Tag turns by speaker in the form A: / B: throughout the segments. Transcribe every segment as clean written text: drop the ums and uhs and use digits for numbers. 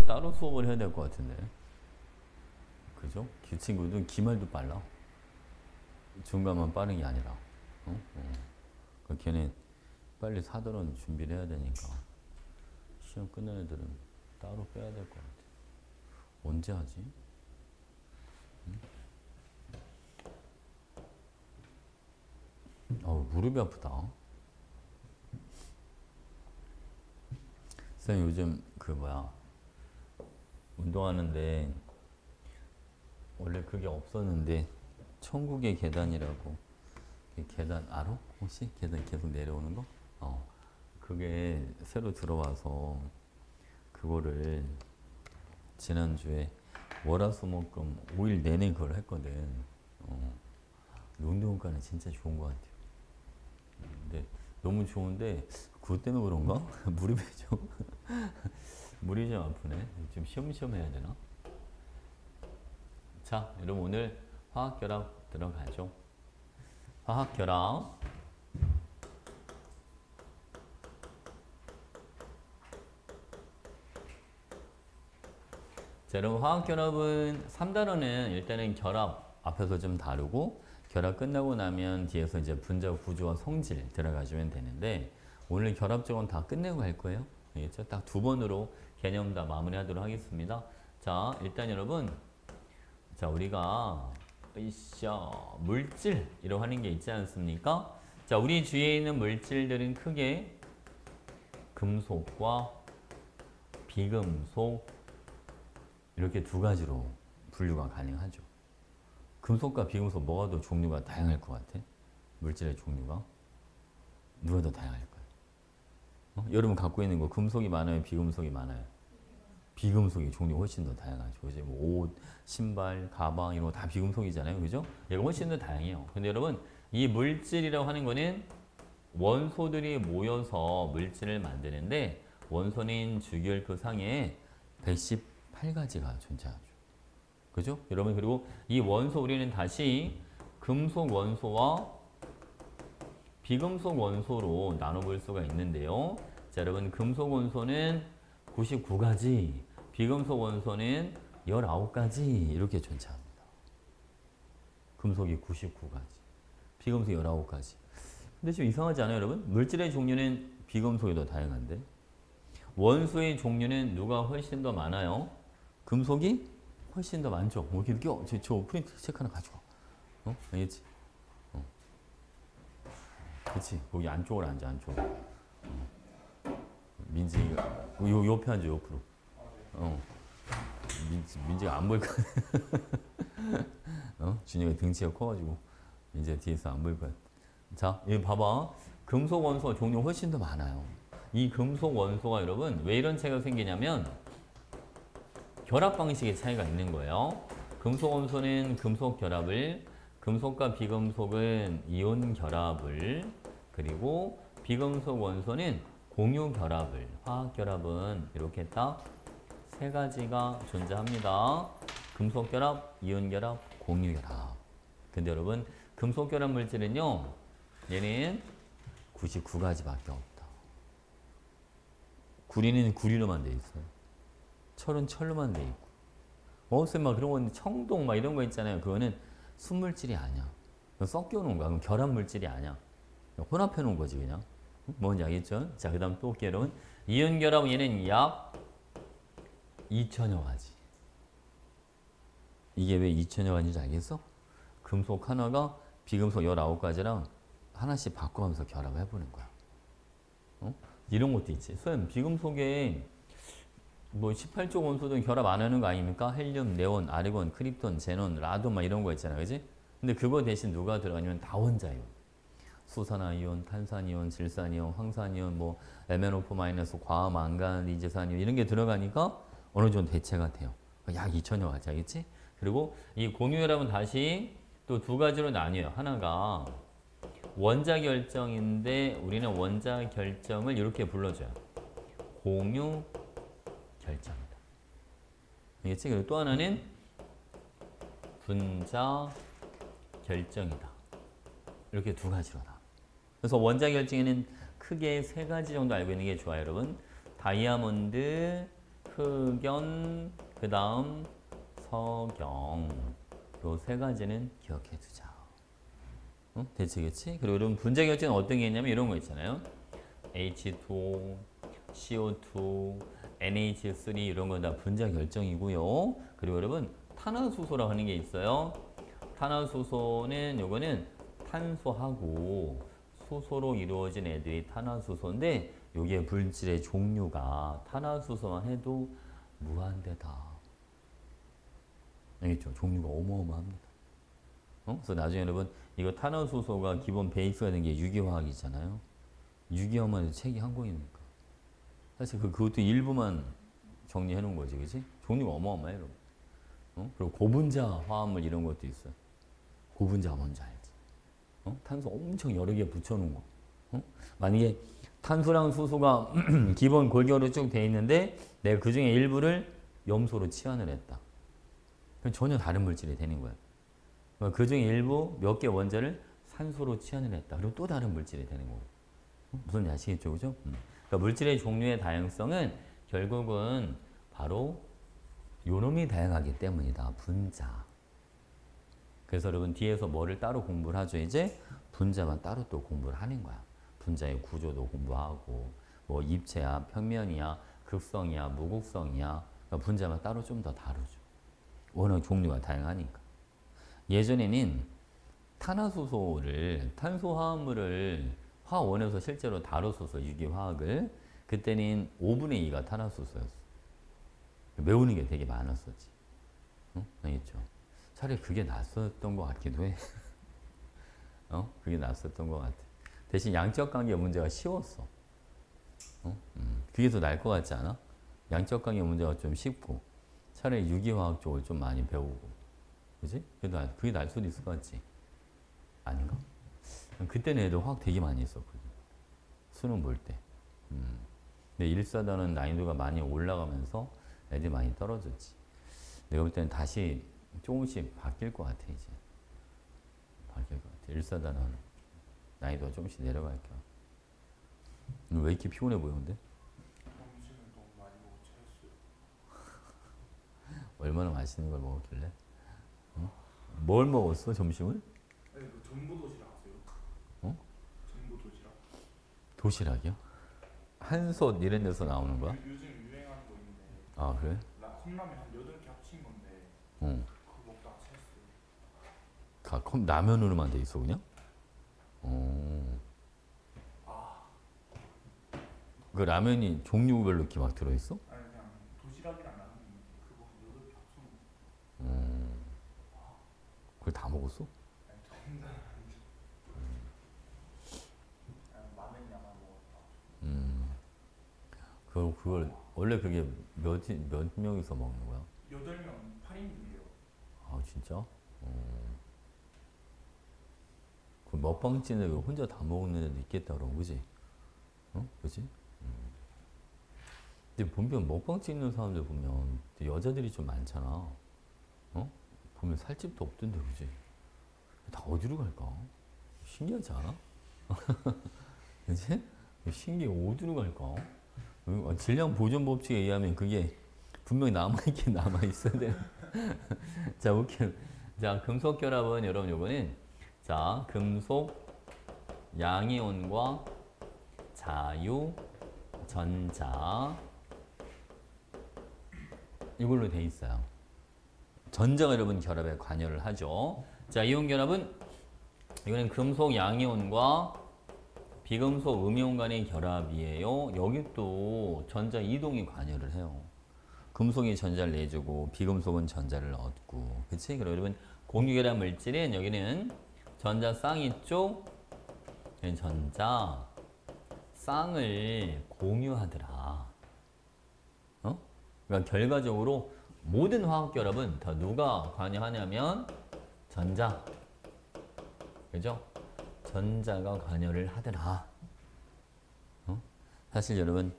A: 따로 수업을 해야 될 것 같은데. 그죠? 그 친구들은 기말도 빨라. 중간만 빠른 게 아니라. 어? 그 걔네 빨리 사들은 준비를 해야 되니까. 시험 끝난 애들은 따로 빼야 될 것 같아. 언제 하지? 무릎이 아프다. 쌤 요즘 운동하는데 원래 그게 없었는데 천국의 계단이라고. 계단 알아? 혹시 계단 계속 내려오는 거? 그게 새로 들어와서 그거를 지난주에 월화수목금 5일 내내 그걸 했거든. 운동과는 진짜 좋은 것 같아요. 근데 너무 좋은데 그것 때문에 그런가? 무릎이 좀 무릎이 좀 아프네. 좀 시험시험 해야 되나? 자, 여러분 오늘 화학결합 들어가죠. 화학결합. 자, 여러분 화학결합은 3단원은 일단은 결합 앞에서 좀 다루고 결합 끝나고 나면 뒤에서 이제 분자 구조와 성질 들어가주면 되는데 오늘 결합 쪽은 다 끝내고 갈 거예요. 알겠죠? 딱 두 번으로 개념 다 마무리하도록 하겠습니다. 자, 일단 여러분, 자 우리가 물질이라고 하는 게 있지 않습니까? 자, 우리 주위에 있는 물질들은 크게 금속과 비금속 이렇게 두 가지로 분류가 가능하죠. 금속과 비금속 뭐가 더 종류가 다양할 것 같아? 물질의 종류가? 누가 더 다양할 거야? 여러분 갖고 있는 거 금속이 많아요? 비금속이 많아요? 비금속이 종류가 훨씬 더 다양하죠. 이제 뭐 옷, 신발, 가방 이런 거 다 비금속이잖아요. 그죠? 얘가 훨씬 더 다양해요. 근데 여러분 이 물질이라고 하는 거는 원소들이 모여서 물질을 만드는데 원소는 주기율표 상에 118가지가 존재하죠. 그죠? 여러분 그리고 이 원소 우리는 다시 금속 원소와 비금속 원소로 나눠볼 수가 있는데요. 자, 여러분 금속 원소는 99가지, 비금속 원소는 19가지 이렇게 존재합니다. 금속이 99가지, 비금속이 19가지. 근데 좀 이상하지 않아요, 여러분? 물질의 종류는 비금속이 더 다양한데 원소의 종류는 누가 훨씬 더 많아요? 금속이 훨씬 더 많죠. 뭐 이렇게 느껴? 저 프린트 책 하나 가져와. 알겠지? 그치? 거기 안쪽으로 앉아, 안쪽으로. 민지가, 옆에 앉아, 옆으로. 민지가 안 보일 거 같아. 준이가 등치가 커가지고, 민지가 뒤에서 안 보일 거야. 자, 여기 봐봐. 금속 원소 종류 훨씬 더 많아요. 이 금속 원소가 여러분, 왜 이런 차이가 생기냐면, 결합 방식의 차이가 있는 거예요. 금속 원소는 금속 결합을, 금속과 비금속은 이온 결합을, 그리고 비금속 원소는 공유 결합을, 화학 결합은 이렇게 딱 세 가지가 존재합니다. 금속 결합, 이온 결합, 공유 결합. 근데 여러분, 금속 결합 물질은요, 얘는 99가지밖에 없다. 구리는 구리로만 돼 있어요. 철은 철로만 돼 있고. 쌤, 막 그런 건 청동 막 이런 거 있잖아요. 그거는 순물질이 아니야. 섞여 놓은 거야. 그럼 결합 물질이 아니야. 혼합해 놓은 거지, 그냥. 뭔지 알겠죠? 자, 그 다음 또 올게요, 여러분. 이온 결합 얘는 약 2천여 가지. 이게 왜 2천여 가지인지 알겠어? 금속 하나가 비금속 19가지랑 하나씩 바꿔가면서 결합을 해보는 거야. 이런 것도 있지. 쌤, 비금속에 뭐 18조 원소든 결합 안 하는 거 아닙니까? 헬륨, 네온, 아르곤, 크립톤, 제논, 라돈 막 이런 거 있잖아, 그지? 근데 그거 대신 누가 들어가냐면 다원자이온, 수산화이온, 탄산이온, 질산이온, 황산이온, 뭐 MnO4 마이너스, 과암, 망간, 리제산이온 이런 게 들어가니까 어느 정도 대체가 돼요. 약 2천여 가지, 알겠지? 그리고 이 공유결합은 다시 또 두 가지로 나뉘어요. 하나가 원자 결정인데 우리는 원자 결정을 이렇게 불러줘요. 공유 결정이다. 알겠지? 그리고 또 하나는 분자 결정이다. 이렇게 두 가지로 나. 그래서 원자 결정에는 크게 세 가지 정도 알고 있는 게 좋아요, 여러분. 다이아몬드, 흑연, 그 다음 석영. 요 세 가지는 기억해 두자. 응? 대체겠지? 그리고 여러분 분자 결정은 어떤 게 있냐면 이런 거 있잖아요. H2O, CO2, NH3 이런 건 다 분자 결정이고요. 그리고 여러분 탄화수소라고 하는 게 있어요. 탄화수소는 요거는 탄소하고 수소로 이루어진 애들이 탄화수소인데 요게 물질의 종류가 탄화수소만 해도 무한대다. 알겠죠? 종류가 어마어마합니다. 그래서 나중에 여러분 이거 탄화수소가 기본 베이스가 된 게 유기화학이잖아요. 유기화만 해도 책이 한 권이니까. 사실 그것도 일부만 정리해 놓은 거지, 그치? 종류가 어마어마해, 여러분. 그리고 고분자 화합물 이런 것도 있어요. 고분자 뭔지 알지? 탄소 엄청 여러 개 붙여놓은 거. 만약에 탄소랑 수소가 기본 골격으로 쭉 돼 있는데 내가 그 중에 일부를 염소로 치환을 했다. 그럼 전혀 다른 물질이 되는 거야. 그 중에 일부 몇 개 원자를 산소로 치환을 했다. 그리고 또 다른 물질이 되는 거고. 무슨 아시겠죠, 그죠? 그러니까 물질의 종류의 다양성은 결국은 바로 요놈이 다양하기 때문이다. 분자. 그래서 여러분 뒤에서 뭐를 따로 공부를 하죠. 이제 분자만 따로 또 공부를 하는 거야. 분자의 구조도 공부하고 뭐 입체야, 평면이야, 극성이야, 무극성이야. 그러니까 분자만 따로 좀 더 다루죠. 워낙 종류가 다양하니까. 예전에는 탄화수소를 탄소화합물을 화원에서 실제로 다뤘었어. 유기화학을. 그때는 5분의 2가 탄화수소였어. 외우는 게 되게 많았었지. 응? 알겠죠? 차라리 그게 낫었던 것 같기도 해. 그게 낫었던 것 같아. 대신 양적 관계 문제가 쉬웠어. 그게 더 나을 것 같지 않아? 양적 관계 문제가 좀 쉽고 차라리 유기화학 쪽을 좀 많이 배우고, 그지? 그게 나을 수도 있을 것 같지? 아닌가? 그때는 애들 화학 되게 많이 했었거든. 수능 볼 때. 근데 1사단은 난이도가 많이 올라가면서 애들이 많이 떨어졌지. 내가 볼 때는 다시 조금씩 바뀔 것 같아, 이제. 바뀔 것 같아. 1사단은 난이도가 조금씩 내려갈 거야. 왜 이렇게 피곤해 보이는데?
B: 점심을 너무 많이 먹고 체했어요.
A: 얼마나 맛있는 걸 먹었길래? 뭘 먹었어, 점심을?
B: 아니 그 전부 도시락 아세요?
A: 어?
B: 전부 도시락.
A: 도시락이요? 한솥 이런 데서 나오는 거야?
B: 요즘 유행하는 거 있는데
A: 아, 그래?
B: 컵라면 한 8개 합친 건데
A: 어.
B: 그거 먹다가 체했어요.
A: 컵 라면으로만 돼 있어, 그냥? 어. 그 라면이 종류별로 이렇게 막 들어있어?
B: 아니 그냥 도시락이랑 라면 그거 한 8개 합쳐놓은
A: 그걸 다 먹었어?
B: 아니 전자 아니죠. 그냥 많은 양을 먹었다.
A: 그걸 원래 그게 몇 명이서 먹는 거야?
B: 8명 8인분이에요.
A: 아, 진짜? 그 먹방집에 혼자 다 먹는 애도 있겠다 그럼, 그지? 그지? 근데 보면 먹방 찍는 사람들 보면 여자들이 좀 많잖아. 보면 살집도 없던데, 그지? 다 어디로 갈까? 신기하지 않아? 그지? 신기해. 어디로 갈까? 질량 보존 법칙에 의하면 그게 분명히 남아있긴 남아있어야 돼. 자, 오케이. 자, 금속 결합은 여러분 요거는 자, 금속 양이온과 자유 전자 이걸로 돼 있어요. 전자가 여러분 결합에 관여를 하죠. 자, 이온 결합은 이거는 금속 양이온과 비금속 음이온 간의 결합이에요. 여기 또 전자 이동이 관여를 해요. 금속이 전자를 내주고 비금속은 전자를 얻고, 그치? 그리고 여러분 공유결합 물질은 여기는 전자 쌍 있죠? 전자 쌍을 공유하더라. 그러니까 결과적으로 모든 화학 결합은 다 누가 관여하냐면 전자, 그죠? 전자가 관여를 하더라. 사실 여러분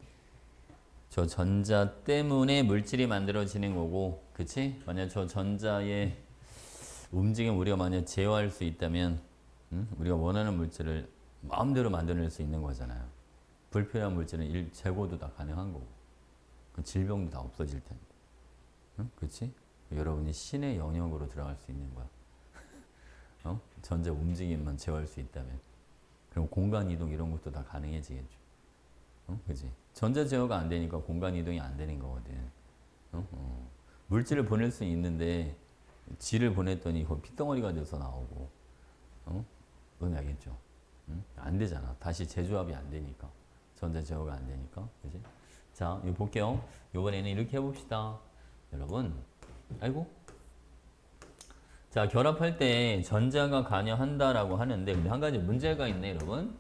A: 저 전자 때문에 물질이 만들어지는 거고, 그치? 만약 저 전자의 움직임 우리가 만약 제어할 수 있다면 우리가 원하는 물질을 마음대로 만들어낼 수 있는 거잖아요. 불필요한 물질은 제거도 다 가능한 거고. 그 질병도 다 없어질 텐데. 응? 그렇지? 여러분이 신의 영역으로 들어갈 수 있는 거야. 전자 움직임만 제어할 수 있다면. 그럼 공간 이동 이런 것도 다 가능해지겠죠. 그지? 전자 제어가 안 되니까 공간 이동이 안 되는 거거든. 물질을 보낼 수는 있는데 질을 보냈더니 이거 핏덩어리가 돼서 나오고, 그건 알겠죠? 안 되잖아. 다시 재조합이 안 되니까. 전자 제어가 안 되니까. 그지? 자, 이거 볼게요. 이번에는 이렇게 해봅시다. 여러분, 아이고. 자, 결합할 때 전자가 관여한다라고 하는데, 근데 한 가지 문제가 있네, 여러분.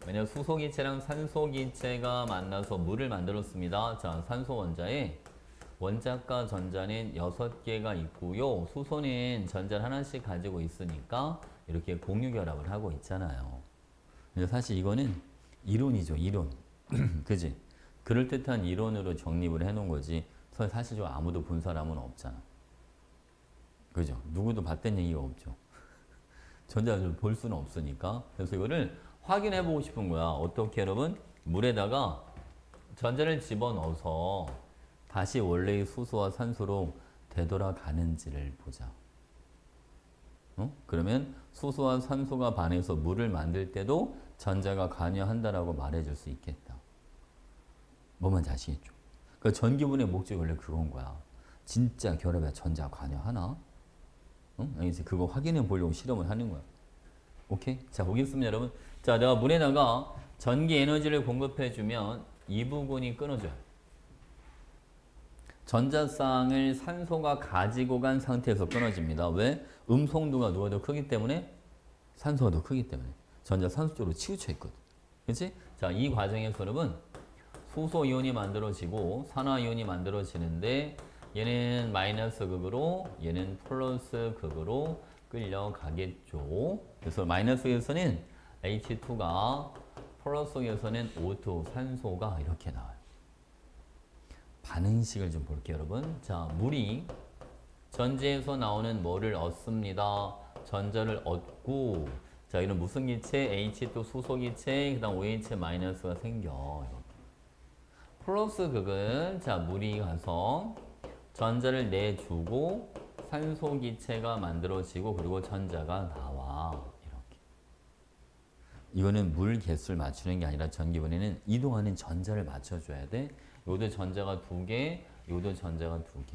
A: 왜냐면 수소기체랑 산소기체가 만나서 물을 만들었습니다. 자, 산소 원자에 원자과 전자는 6개가 있고요. 수소는 전자를 하나씩 가지고 있으니까 이렇게 공유 결합을 하고 있잖아요. 근데 사실 이거는 이론이죠, 이론. 그지? 그럴듯한 이론으로 정립을 해놓은 거지. 사실적으로 아무도 본 사람은 없잖아. 그죠? 누구도 봤던 얘기가 없죠. 전자를 볼 수는 없으니까. 그래서 이거를 확인해 보고 싶은 거야. 어떻게 여러분? 물에다가 전자를 집어넣어서 다시 원래의 수소와 산소로 되돌아가는지를 보자. 그러면 수소와 산소가 반해서 물을 만들 때도 전자가 관여한다라고 말해줄 수 있겠다. 뭐만 아시겠죠? 그러니까 전기분의 목적이 원래 그건 거야. 진짜 결합에 전자 관여하나? 이제 그거 확인해 보려고 실험을 하는 거야. 오케이? 자, 보겠습니다, 여러분. 자, 내가 물에다가 전기 에너지를 공급해주면 이 부분이 끊어져요. 전자쌍을 산소가 가지고 간 상태에서 끊어집니다. 왜? 음송도가 누가 더 크기 때문에? 산소가 더 크기 때문에. 전자 산소 쪽으로 치우쳐 있거든. 그치? 자, 이 과정에서 여러분, 수소 이온이 만들어지고 산화 이온이 만들어지는데 얘는 마이너스 극으로 얘는 플러스 극으로 끌려가겠죠. 그래서 마이너스에서는 H2가 플러스에서는 O2 산소가 이렇게 나와요. 반응식을 좀 볼게요, 여러분. 자, 물이 전지에서 나오는 뭐를 얻습니다. 전자를 얻고, 자, 이런 무슨 기체? H2 수소 기체, 그 다음 OH 마이너스가 생겨. 이렇게. 플러스 극은, 자, 물이 가서 전자를 내주고, 산소 기체가 만들어지고, 그리고 전자가 나와. 이렇게. 이거는 물 개수를 맞추는 게 아니라 전기분해는 이동하는 전자를 맞춰줘야 돼. 요도 전자가 2개, 요도 전자가 2개.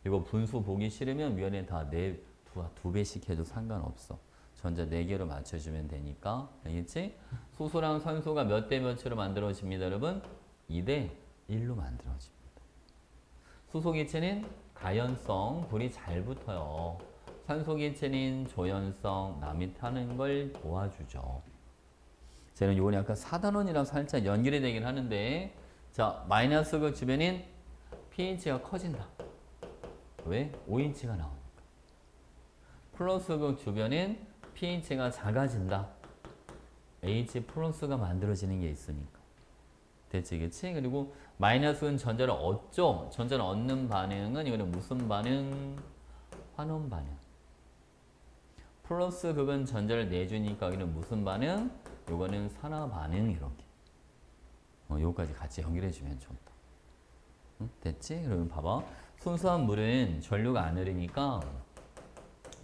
A: 이거 분수 보기 싫으면 위원회 다 두 배씩 해도 상관없어. 전자 4개로 맞춰주면 되니까. 알겠지? 수소랑 산소가 몇 대 몇으로 만들어집니다, 여러분? 2대 1로 만들어집니다. 수소기체는 가연성, 불이 잘 붙어요. 산소기체는 조연성, 남이 타는 걸 도와주죠. 저는 요건 약간 4단원이랑 살짝 연결이 되긴 하는데, 자, 마이너스 극 주변인 pH가 커진다. 왜? OH가 나오니까. 플러스 극 주변인 pH가 작아진다. H 플러스가 만들어지는 게 있으니까. 됐지, 그치? 그리고 마이너스는 전자를 얻죠. 전자를 얻는 반응은 이거는 무슨 반응? 환원 반응. 플러스 극은 전자를 내주니까 여기는 무슨 반응? 요거는 산화 반응 이렇게. 요거까지 같이 연결해주면 좋다. 응? 됐지? 그러면 봐봐. 순수한 물은 전류가 안 흐르니까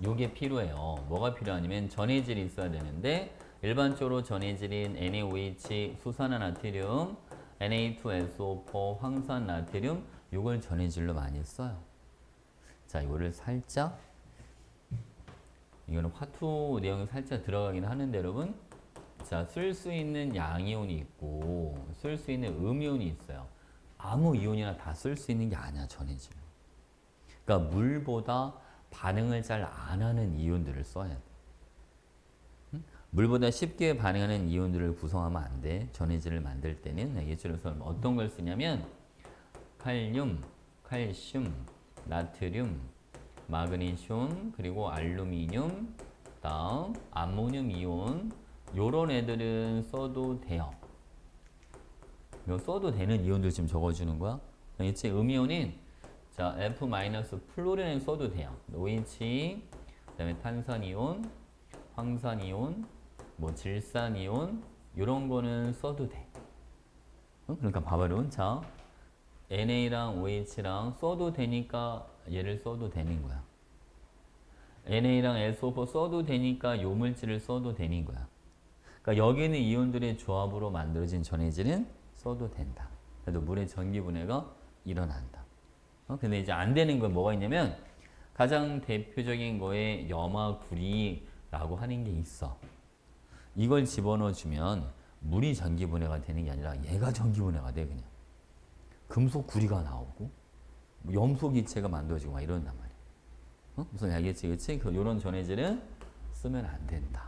A: 요게 필요해요. 뭐가 필요하냐면 전해질이 있어야 되는데 일반적으로 전해질인 NaOH 수산화나트륨, Na2SO4 황산나트륨 요걸 전해질로 많이 써요. 자, 이거를 살짝 이거는 화투 내용이 살짝 들어가긴 하는데 여러분, 자, 쓸 수 있는 양이온이 있고 쓸 수 있는 음이온이 있어요. 아무 이온이나 다 쓸 수 있는 게 아니야, 전해질. 그러니까 물보다 반응을 잘 안 하는 이온들을 써야 돼. 응? 물보다 쉽게 반응하는 이온들을 구성하면 안 돼. 전해질을 만들 때는. 예를 들어서 어떤 걸 쓰냐면 칼륨, 칼슘, 나트륨, 마그네슘, 그리고 알루미늄, 다음 암모늄 이온 요런 애들은 써도 돼요. 이거 써도 되는 이온들 지금 적어주는 거야. 알겠지? 음이온인 자, F- 플로린은 써도 돼요. OH, 그 다음에 탄산이온, 황산이온, 뭐 질산이온, 이런 거는 써도 돼. 그러니까 봐봐 여러분. 자, NA랑 OH랑 써도 되니까 얘를 써도 되는 거야. NA랑 SO4 써도 되니까 요 물질을 써도 되는 거야. 그러니까 여기 있는 이온들의 조합으로 만들어진 전해질은 써도 된다. 그래도 물의 전기 분해가 일어난다. 근데 이제 안 되는 건 뭐가 있냐면 가장 대표적인 거에 염화구리라고 하는 게 있어. 이걸 집어넣어 주면 물이 전기 분해가 되는 게 아니라 얘가 전기 분해가 돼 그냥. 금속 구리가 나오고 염소 기체가 만들어지고 막 이런단 말이야. 무슨 알겠지, 그렇지? 이런 전해질은 쓰면 안 된다.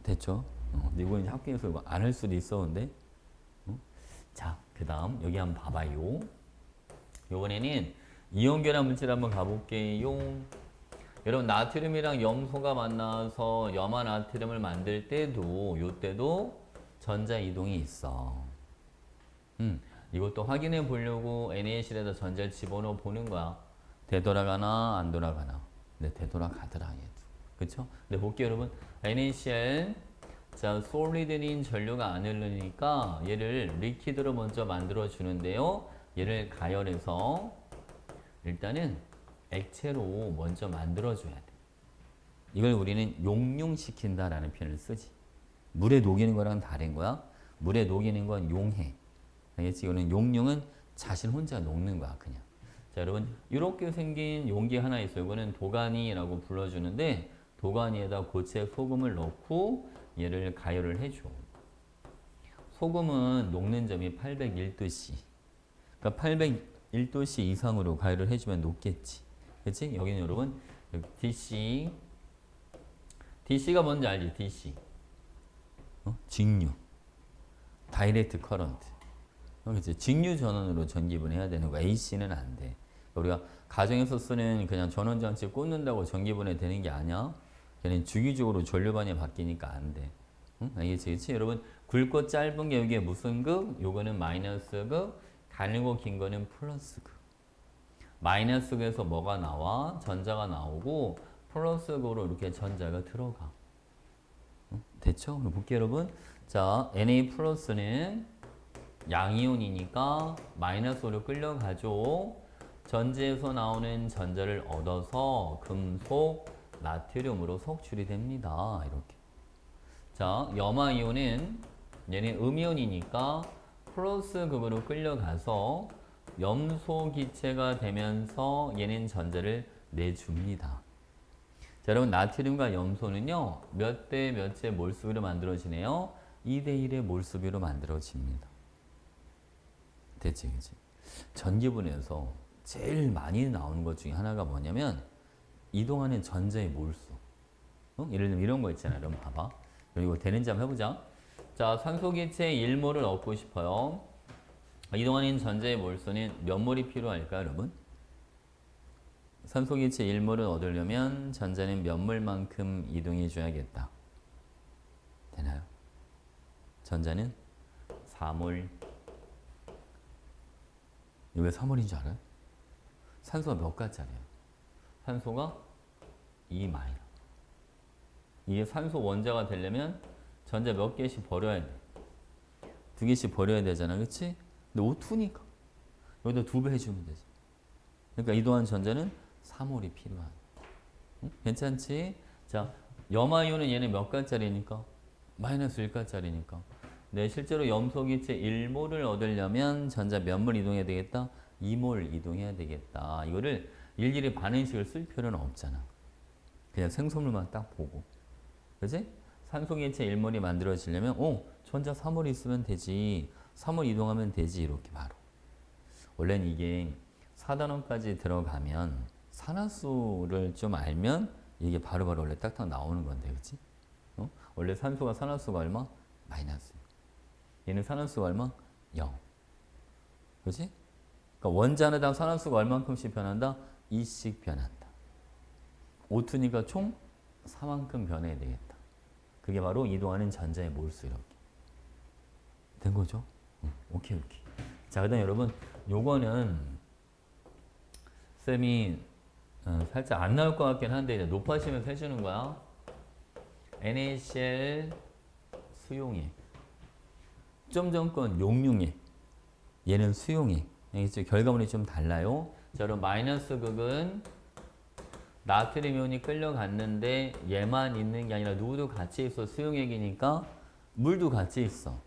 A: 됐죠? 근데 이거 이제 학교에서 이거 안 할 수도 있었는데. 자, 그다음 여기 한번 봐봐요. 이번에는 이온 결합 물질 한번 가볼게요. 여러분 나트륨이랑 염소가 만나서 염화 나트륨을 만들 때도 요때도 전자 이동이 있어. 이것도 확인해 보려고 NaCl에다 전자를 집어넣어 보는 거야. 되돌아가나 안 돌아가나. 근데 되돌아가더라 얘도. 그쵸? 근데 볼게요 여러분. NaCl 자 솔리드인 전류가 안 흐르니까 얘를 리퀴드로 먼저 만들어 주는데요. 얘를 가열해서 일단은 액체로 먼저 만들어 줘야 돼. 이걸 우리는 용융시킨다라는 표현을 쓰지. 물에 녹이는 거랑 다른 거야. 물에 녹이는 건 용해. 알겠지? 이거는 용융은 자신 혼자 녹는 거야, 그냥. 자, 여러분, 이렇게 생긴 용기 하나 있어요. 이거는 도가니라고 불러주는데, 도가니에다 고체 소금을 넣고 얘를 가열을 해줘. 소금은 녹는 점이 801도씨. 그러니까 801도씨 이상으로 가열을 해주면 녹겠지. 그치? 여기는 여러분, 여기 DC. DC가 뭔지 알지? DC. 직류. 다이렉트 커런트. 그치? 직류 전원으로 전기분해해야 되는 거야. AC는 안 돼. 우리가 가정에서 쓰는 그냥 전원장치 꽂는다고 전기분해 되는 게 아니야. 걔는 주기적으로 전류반이 바뀌니까 안 돼. 응? 알겠지? 그치? 여러분, 굵고 짧은 게 여기에 무슨 극? 요거는 마이너스 극, 가늘고 긴 거는 플러스 극. 마이너스 극에서 뭐가 나와? 전자가 나오고, 플러스 극으로 이렇게 전자가 들어가. 응? 됐죠? 그럼 볼게요, 여러분. 자, Na 플러스는 양이온이니까 마이너스로 끌려가죠. 전지에서 나오는 전자를 얻어서 금속, 나트륨으로 석출이 됩니다. 이렇게. 자, 염화이온은 얘는 음이온이니까 플러스 극으로 끌려가서 염소 기체가 되면서 얘는 전자를 내줍니다. 자, 여러분 나트륨과 염소는요. 몇 대 몇의 몰수비로 만들어지네요. 2대 1의 몰수비로 만들어집니다. 됐지, 그치? 전기분해에서 제일 많이 나오는 것 중에 하나가 뭐냐면 이동하는 전자의 몰수. 예를 들면 이런 거 있잖아요. 여러분 봐봐. 그리고 되는지 한번 해보자. 자, 산소기체 1몰을 얻고 싶어요. 이동하는 전자의 몰수는 몇 몰이 필요할까요, 여러분? 산소기체 1몰을 얻으려면 전자는 몇 몰만큼 이동해 줘야겠다. 되나요? 전자는 4몰. 이거 왜 3몰인 줄 알아요? 산소가 몇 가짜리예요? 산소가 2 마이너. 이게 산소 원자가 되려면 전자 몇 개씩 버려야 돼. 2개씩 버려야 되잖아, 그치? 근데 O2니까 여기다 2배 해주면 되지. 그러니까 이동한 전자는 3몰이 필요한. 응? 괜찮지? 자, 염화이온은 얘는 몇 가짜리니까? 마이너스 1가짜리니까. 네, 실제로 염소기체 1몰을 얻으려면 전자 몇 몰 이동해야 되겠다? 2몰 이동해야 되겠다. 이거를 일일이 반응식을 쓸 필요는 없잖아. 그냥 생성물만 딱 보고. 그지? 산소기체 1몰이 만들어지려면 전자 3몰 있으면 되지. 3몰 이동하면 되지. 이렇게 바로. 원래는 이게 4단원까지 들어가면 산화수를 좀 알면 이게 바로바로 원래 딱딱 나오는 건데, 그치? 원래 산소가 산화수가 얼마? 마이너스. 얘는 산화수가 얼마? 0. 그치? 그러니까 원자 하나당 산화수가 얼만큼씩 변한다? 2씩 변한다. O2니까 총 4만큼 변해야 되겠다. 그게 바로 이동하는 전자의 몰수 이렇게. 된 거죠? 오케이. 자, 그 다음 여러분, 요거는 쌤이 살짝 안 나올 것 같긴 한데 이제 높아지면서 해주는 거야. NaCl 수용액. 좀 전 건 용융해. 얘는 수용해. 알겠죠? 결과물이 좀 달라요. 자, 그럼 마이너스 극은 나트륨 이온이 끌려갔는데 얘만 있는 게 아니라 누구도 같이 있어. 수용액이니까 물도 같이 있어.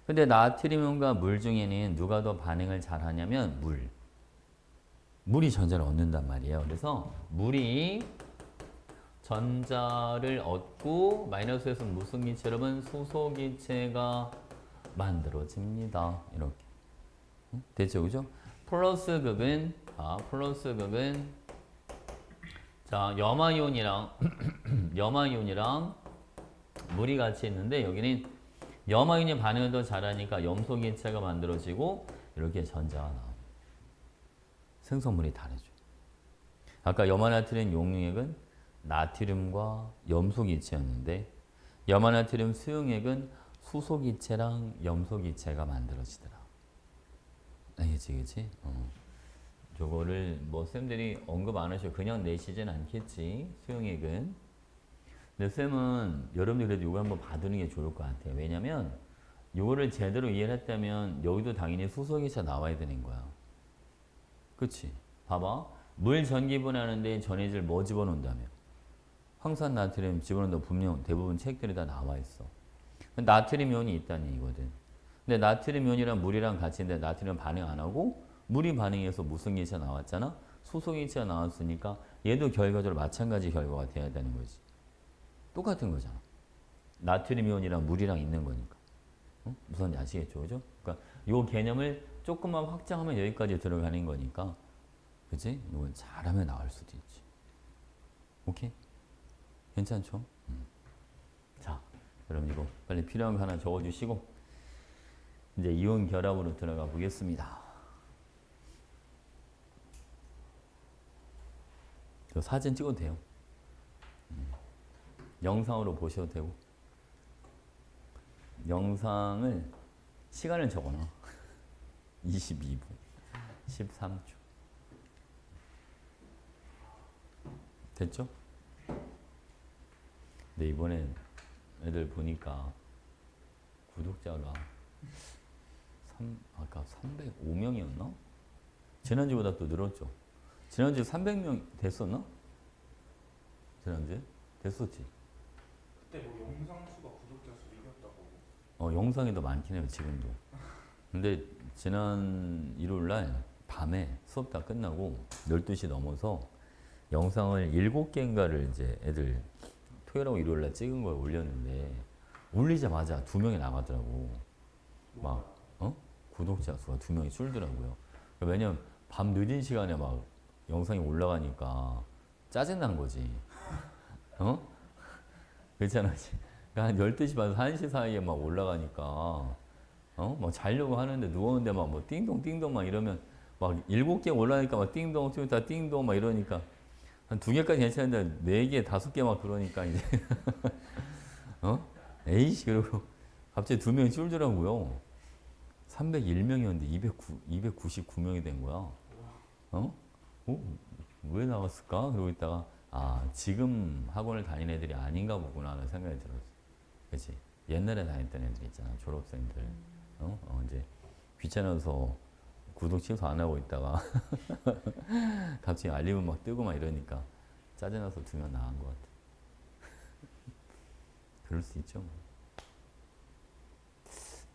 A: 근데 나트륨 이온과 물 중에는 누가 더 반응을 잘 하냐면 물. 물이 전자를 얻는단 말이에요. 그래서 물이 전자를 얻고 마이너스에서 무슨 기체? 여러분 수소기체가 만들어집니다. 이렇게. 됐죠? 그죠? 플러스 극은 자, 염화이온이랑 염화이온이랑 물이 같이 있는데 여기는 염화이온이 반응을 더 잘하니까 염소기체가 만들어지고 이렇게 전자가 나옵니다. 생성물이 다르죠. 아까 염화나트륨 용융액은 나트륨과 염소기체였는데 염화나트륨 수용액은 수소기체랑 염소기체가 만들어지더라. 알겠지, 그치? 저거를 뭐 쌤들이 언급 안 하셔. 그냥 내시진 않겠지. 수용액은. 근데 쌤은 여러분들 그래도 이거 한번 봐두는 게 좋을 것 같아요. 왜냐면 이거를 제대로 이해를 했다면 여기도 당연히 수소기체 나와야 되는 거야. 그치? 봐봐. 물 전기분하는데 전해질 뭐 집어넣는다며? 황산 나트륨 집어넣는다 분명 대부분 책들이 다 나와 있어. 나트륨 이온이 있다는 얘기거든. 근데 나트륨 이온이랑 물이랑 같이 있는데 나트륨 반응 안 하고 물이 반응해서 무슨 기체가 나왔잖아? 수소기체가 나왔으니까 얘도 결과적으로 마찬가지 결과가 돼야 되는 거지. 똑같은 거잖아. 나트륨 이온이랑 물이랑 있는 거니까. 무슨 아시겠죠? 그죠? 그러니까 이 개념을 조금만 확장하면 여기까지 들어가는 거니까. 그치? 이건 잘하면 나올 수도 있지. 오케이? 괜찮죠? 자, 여러분 이거 빨리 필요한 거 하나 적어주시고 이제 이온 결합으로 들어가 보겠습니다. 저 사진 찍어도 돼요. 영상으로 보셔도 되고 영상을 시간을 적어놔. 22분 13초 됐죠? 근데 이번에 애들 보니까 구독자가 아까 305명이었나? 지난주보다 또 늘었죠. 지난주에 300명 됐었나? 지난주에? 됐었지.
B: 그때 뭐 영상 수가 구독자 수 이겼다고.
A: 영상이 더 많긴 해요, 지금도. 근데 지난 일요일날 밤에 수업 다 끝나고 12시 넘어서 영상을 7개인가를 이제 애들 토요일하고 일요일날 찍은 걸 올렸는데 올리자마자 2명이 나가더라고. 막, 구독자 수가 2명이 줄더라고요. 왜냐면 밤 늦은 시간에 막 영상이 올라가니까 짜증난 거지. 그렇잖아. 그러니까 한 12시 반에서 1시 사이에 막 올라가니까 막 자려고 하는데 누웠는데 막 뭐 띵동 띵동 막 이러면 막 7개 올라가니까 막 띵동 좀 이따 띵동 막 이러니까 한 2개까지 괜찮은데 4개, 5개 막 그러니까 이제 에이씨 그러고 갑자기 2명이 줄더라고요. 301명이었는데 299명이 된 거야. 왜 나왔을까? 그러고 있다가 지금 학원을 다니는 애들이 아닌가 보구나 하는 생각이 들었어. 그치? 옛날에 다녔던 애들 있잖아. 졸업생들. 이제 귀찮아서 구독 취소 안 하고 있다가 갑자기 알림은 막 뜨고 막 이러니까 짜증나서 2명 나간 것 같아. 그럴 수 있죠.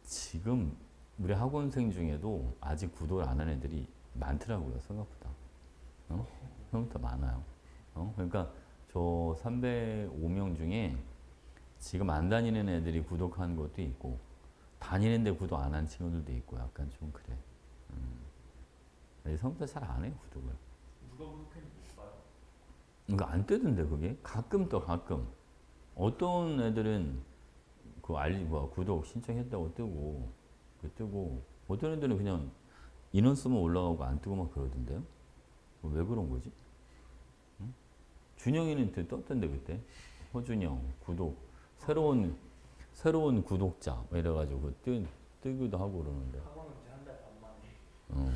A: 지금 우리 학원생 중에도 아직 구독을 안 한 애들이 많더라고요. 생각보다. 생각보다 많아요. 그러니까 저 305명 중에 지금 안 다니는 애들이 구독한 것도 있고 다니는데 구독 안 한 친구들도 있고 약간 좀 그래. 생각보다 잘 안 해요 구독을.
B: 누가 구독했는지 못 봐요.
A: 그러니까 안 뜨던데 그게 가끔 떠 가끔. 어떤 애들은 그 구독 신청했다고 뜨고 어떤 애들은 그냥 인원 수만 올라가고 안 뜨고 막 그러던데요. 왜 그런 거지? 준영이는 떴던데 그때 허준영 구독 새로운 구독자 뭐 이래가지고 뜨기도 하고 그러는데.
B: 학원은 이제 한 달 반 만에.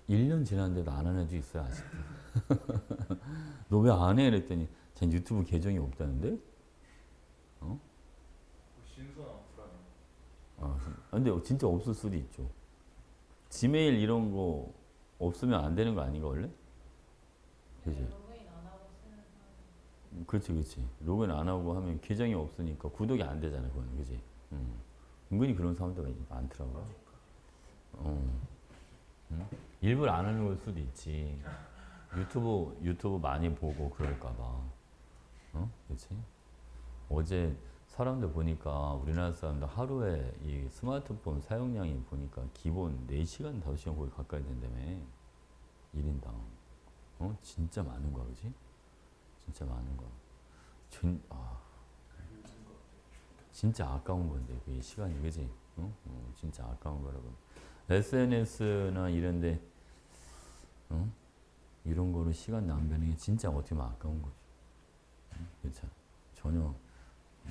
A: 1년 지났는데도 안 하는 애도 있어요 아직도. 너 왜 안 해? 이랬더니 전 유튜브 계정이 없다는데?
B: 신선한 불안해.
A: 근데 진짜 없을 수도 있죠. 지메일 이런 거 없으면 안 되는 거 아닌가 원래? 그지?
C: 로그인 안 하고 쓰는 사람.
A: 그렇지. 로그인 안 하고 하면 계정이 없으니까 구독이 안 되잖아, 그건, 그지? 은근히 그런 사람들 많더라고. 일부러 안 하는 걸 수도 있지. 유튜브 많이 보고 그럴까봐. 그렇지? 어제 사람들 보니까 우리나라 사람들 하루에 이 스마트폰 사용량이 보니까 기본 4시간, 5시간 거의 가까이 된다며. 1인당. 진짜 많은 거야, 그지? 진짜 많은 거야. 진짜 아까운 건데, 그 시간이, 그지? 진짜 아까운 거라고. SNS나 이런데, 이런 거로 시간 낭비하는 게 진짜 어떻게 보면 아까운 거지. 그렇죠? 전혀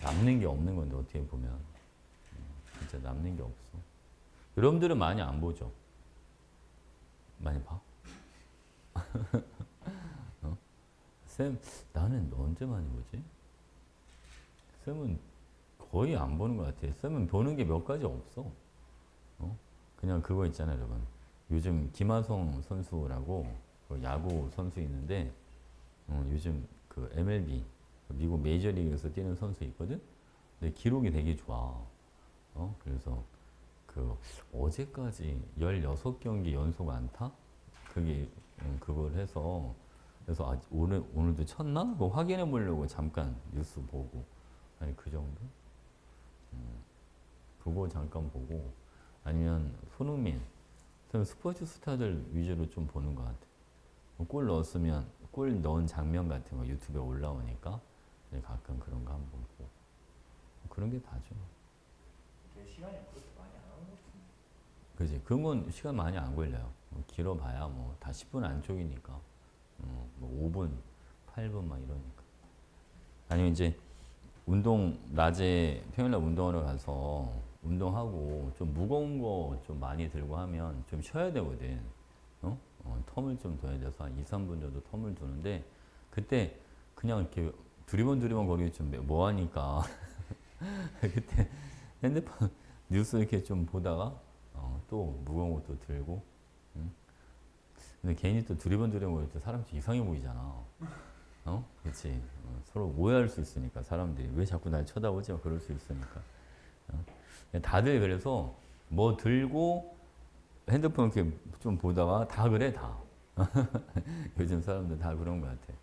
A: 남는 게 없는 건데, 어떻게 보면. 진짜 남는 게 없어. 여러분들은 많이 안 보죠? 많이 봐? 쌤, 나는 언제 많이 보지? 쌤은 거의 안 보는 것 같아. 쌤은 보는 게 몇 가지 없어. 그냥 그거 있잖아요, 여러분. 요즘 김하성 선수라고 그 야구 선수 있는데, 요즘 그 MLB, 미국 메이저리그에서 뛰는 선수 있거든? 근데 기록이 되게 좋아. 그래서 그 어제까지 16경기 연속 안타? 그게, 그걸 해서, 그래서 오늘도 쳤나? 그거 확인해 보려고 잠깐 뉴스 보고. 아니, 그 정도? 그거 잠깐 보고. 아니면 손흥민. 스포츠 스타들 위주로 좀 보는 것 같아. 골 넣었으면, 골 넣은 장면 같은 거 유튜브에 올라오니까 가끔 그런 거 한번 보고. 그런 게 다죠.
B: 이게 시간이 그렇게 많이 안 하는 것 같은데.
A: 그지? 그런 건 시간 많이 안 걸려요. 길어봐야 뭐 다 10분 안쪽이니까. 뭐 5분, 8분 막 이러니까. 아니면 이제 낮에 평일날 운동하러 가서 운동하고 좀 무거운 거 좀 많이 들고 하면 좀 쉬어야 되거든. 텀을 좀 둬야 돼서 한 2, 3분 정도 텀을 두는데 그때 그냥 이렇게 두리번 거리기 좀 뭐하니까 그때 핸드폰 뉴스 이렇게 좀 보다가 또 무거운 것도 들고 근데 괜히 또 두리번 거릴 때 사람 좀 이상해 보이잖아. 그렇지. 서로 오해할 수 있으니까 사람들이 왜 자꾸 날 쳐다보지? 그럴 수 있으니까. 다들 그래서 뭐 들고 핸드폰 이렇게 좀 보다가 다 그래 다. 요즘 사람들 다 그런 것 같아.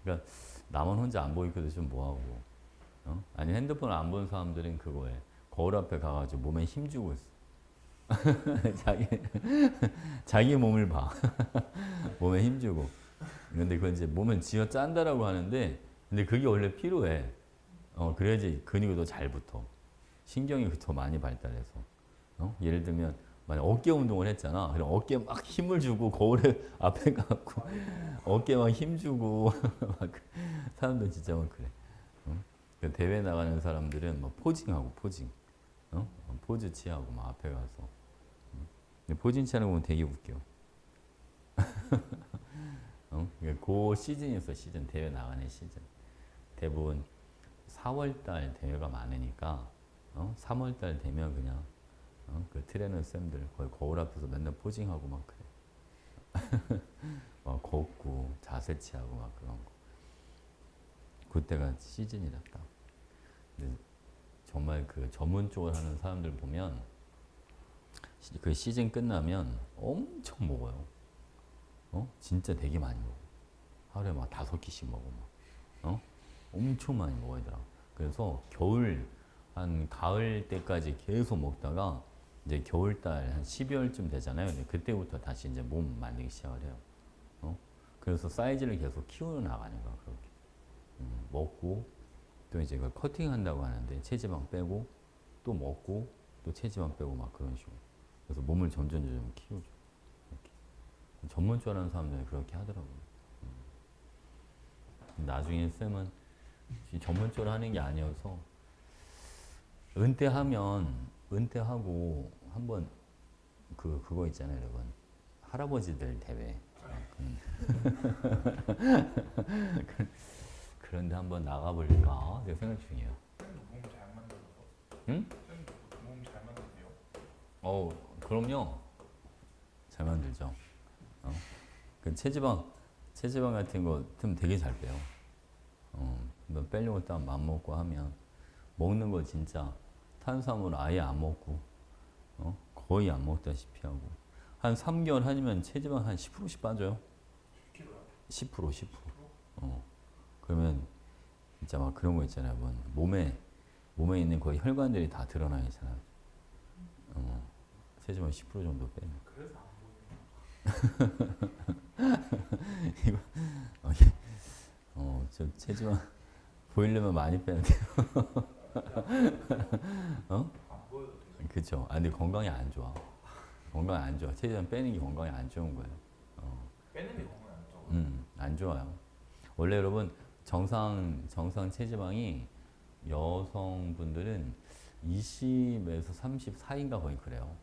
A: 그러니까 나만 혼자 안 보이거든 좀 뭐하고. 아니 핸드폰 안 본 사람들은 그거에 거울 앞에 가가지고 몸에 힘 주고 있어. 자기 몸을 봐. 몸에 힘 주고. 근데 그건 이제 몸은 쥐어 짠다라고 하는데, 근데 그게 원래 필요해. 그래야지 근육이 더 잘 붙어. 신경이 더 많이 발달해서. 예를 들면, 만약 어깨 운동을 했잖아. 그럼 어깨에 막 힘을 주고 거울에 앞에 가고 어깨 막 힘 주고 막 사람들 진짜 막 그래. 그 대회 나가는 사람들은 막 포징하고 포징. 포즈 취하고 막 앞에 가서. 근데 포징 취하는 거 보면 되게 웃겨. 그 시즌이었어, 시즌. 대회 나가는 시즌. 대부분 4월달 대회가 많으니까, 3월달 되면 그냥, 그 트레이너 쌤들 거의 거울 앞에서 맨날 포징하고 막 그래. 막 걷고, 자세 취하고 막 그런 거. 그때가 시즌이라 딱. 근데 정말 그 전문 쪽을 하는 사람들 보면, 그 시즌 끝나면 엄청 먹어요. 진짜 되게 많이 먹어. 하루에 막 5끼씩 먹어. 막. 엄청 많이 먹어야더라. 그래서 한 가을 때까지 계속 먹다가 이제 겨울달 한 12월쯤 되잖아요. 그때부터 다시 이제 몸 만들기 시작을 해요. 그래서 사이즈를 계속 키워 나가는 거야, 그렇게. 먹고 또 이제 그 커팅 한다고 하는데 체지방 빼고 또 먹고 또 체지방 빼고 막 그런 식으로. 그래서 몸을 점점 키우죠. 이렇게. 전문적으로 하는 사람들은 그렇게 하더라고요. 나중에 쌤은 전문적으로 하는 게 아니어서 은퇴하고 한번 그거 있잖아요, 여러분. 할아버지들 대회. 그런데 한번 나가볼까? 내가 생각 중이에요.
B: 쌤도 몸 잘 만들어서.
A: 응?
B: 쌤도 몸 잘 만드세요.
A: 그럼요. 잘 만들죠. 그 체지방 같은 거 좀 되게 잘 빼요. 너 빼려고 딱 맘먹고 하면 먹는 거 진짜 탄수화물 아예 안 먹고 거의 안 먹다시피 하고 한 3개월 하면 체지방 한 10%씩 빠져요. 10%. 그러면 진짜 막 그런 거 있잖아요. 뭐 몸에 있는 거의 혈관들이 다 드러나 있잖아요. 체지방 10% 정도 빼면.
B: 그래서 안 보이는
A: 이거 저 체지방 보이려면 많이 빼야 돼요.
B: 안 보여도 되죠.
A: 그쵸. 근데 건강에 안 좋아. 건강에 안 좋아. 체지방 빼는 게 건강에 안 좋은 거예요.
B: 빼는 게 건강에 안 좋아.
A: 안 좋아요. 원래 여러분 정상 체지방이 여성분들은 20에서 30 사이인가 거의 그래요.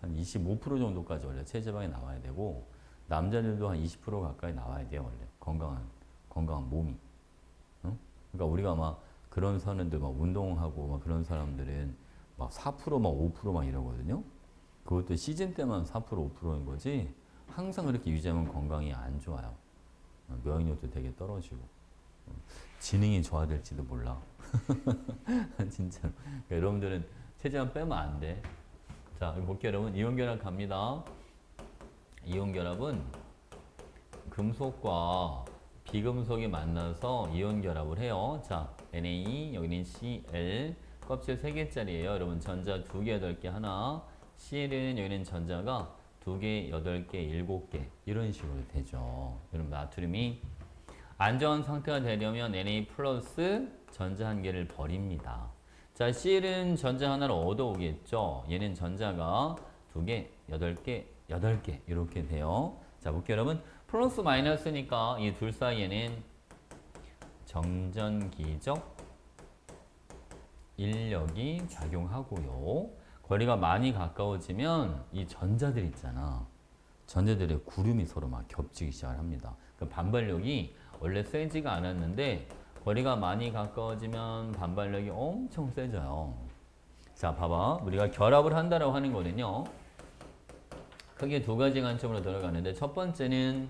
A: 한 25% 정도까지 원래 체지방이 나와야 되고 남자들도 한 20% 가까이 나와야 돼요. 원래 건강한 몸이. 그러니까 우리가 막 그런 사람들 막 운동하고 막 그런 사람들은 막 4%, 막 5% 막 이러거든요. 그것도 시즌 때만 4%, 5%인 거지. 항상 그렇게 유지하면 건강이 안 좋아요. 면역력도 되게 떨어지고 지능이 저하될지도 몰라. 진짜. 그러니까 여러분들은 체지방 빼면 안 돼. 자, 여기 볼게요, 여러분. 이온결합 갑니다. 이온결합은 금속과 비금속이 만나서 이온결합을 해요. 자, Na, 여기는 Cl, 껍질 3개짜리예요. 여러분 전자 2개, 8개 하나. Cl은 여기는 전자가 2개, 8개, 7개 이런 식으로 되죠. 여러분 나트륨이 안정한 상태가 되려면 Na 플러스 전자 1개를 버립니다. 자, Cl은 전자 하나를 얻어오겠죠. 얘는 전자가 2개, 8개, 8개 이렇게 돼요. 자, 볼게요, 여러분. 플러스 마이너스니까 이 둘 사이에는 정전기적 인력이 작용하고요. 거리가 많이 가까워지면 이 전자들 있잖아. 전자들의 구름이 서로 막 겹치기 시작을 합니다. 그 반발력이 원래 세지가 않았는데 거리가 많이 가까워지면 반발력이 엄청 세져요. 자, 봐봐. 우리가 결합을 한다라고 하는 거는요. 크게 2가지 관점으로 들어가는데 첫 번째는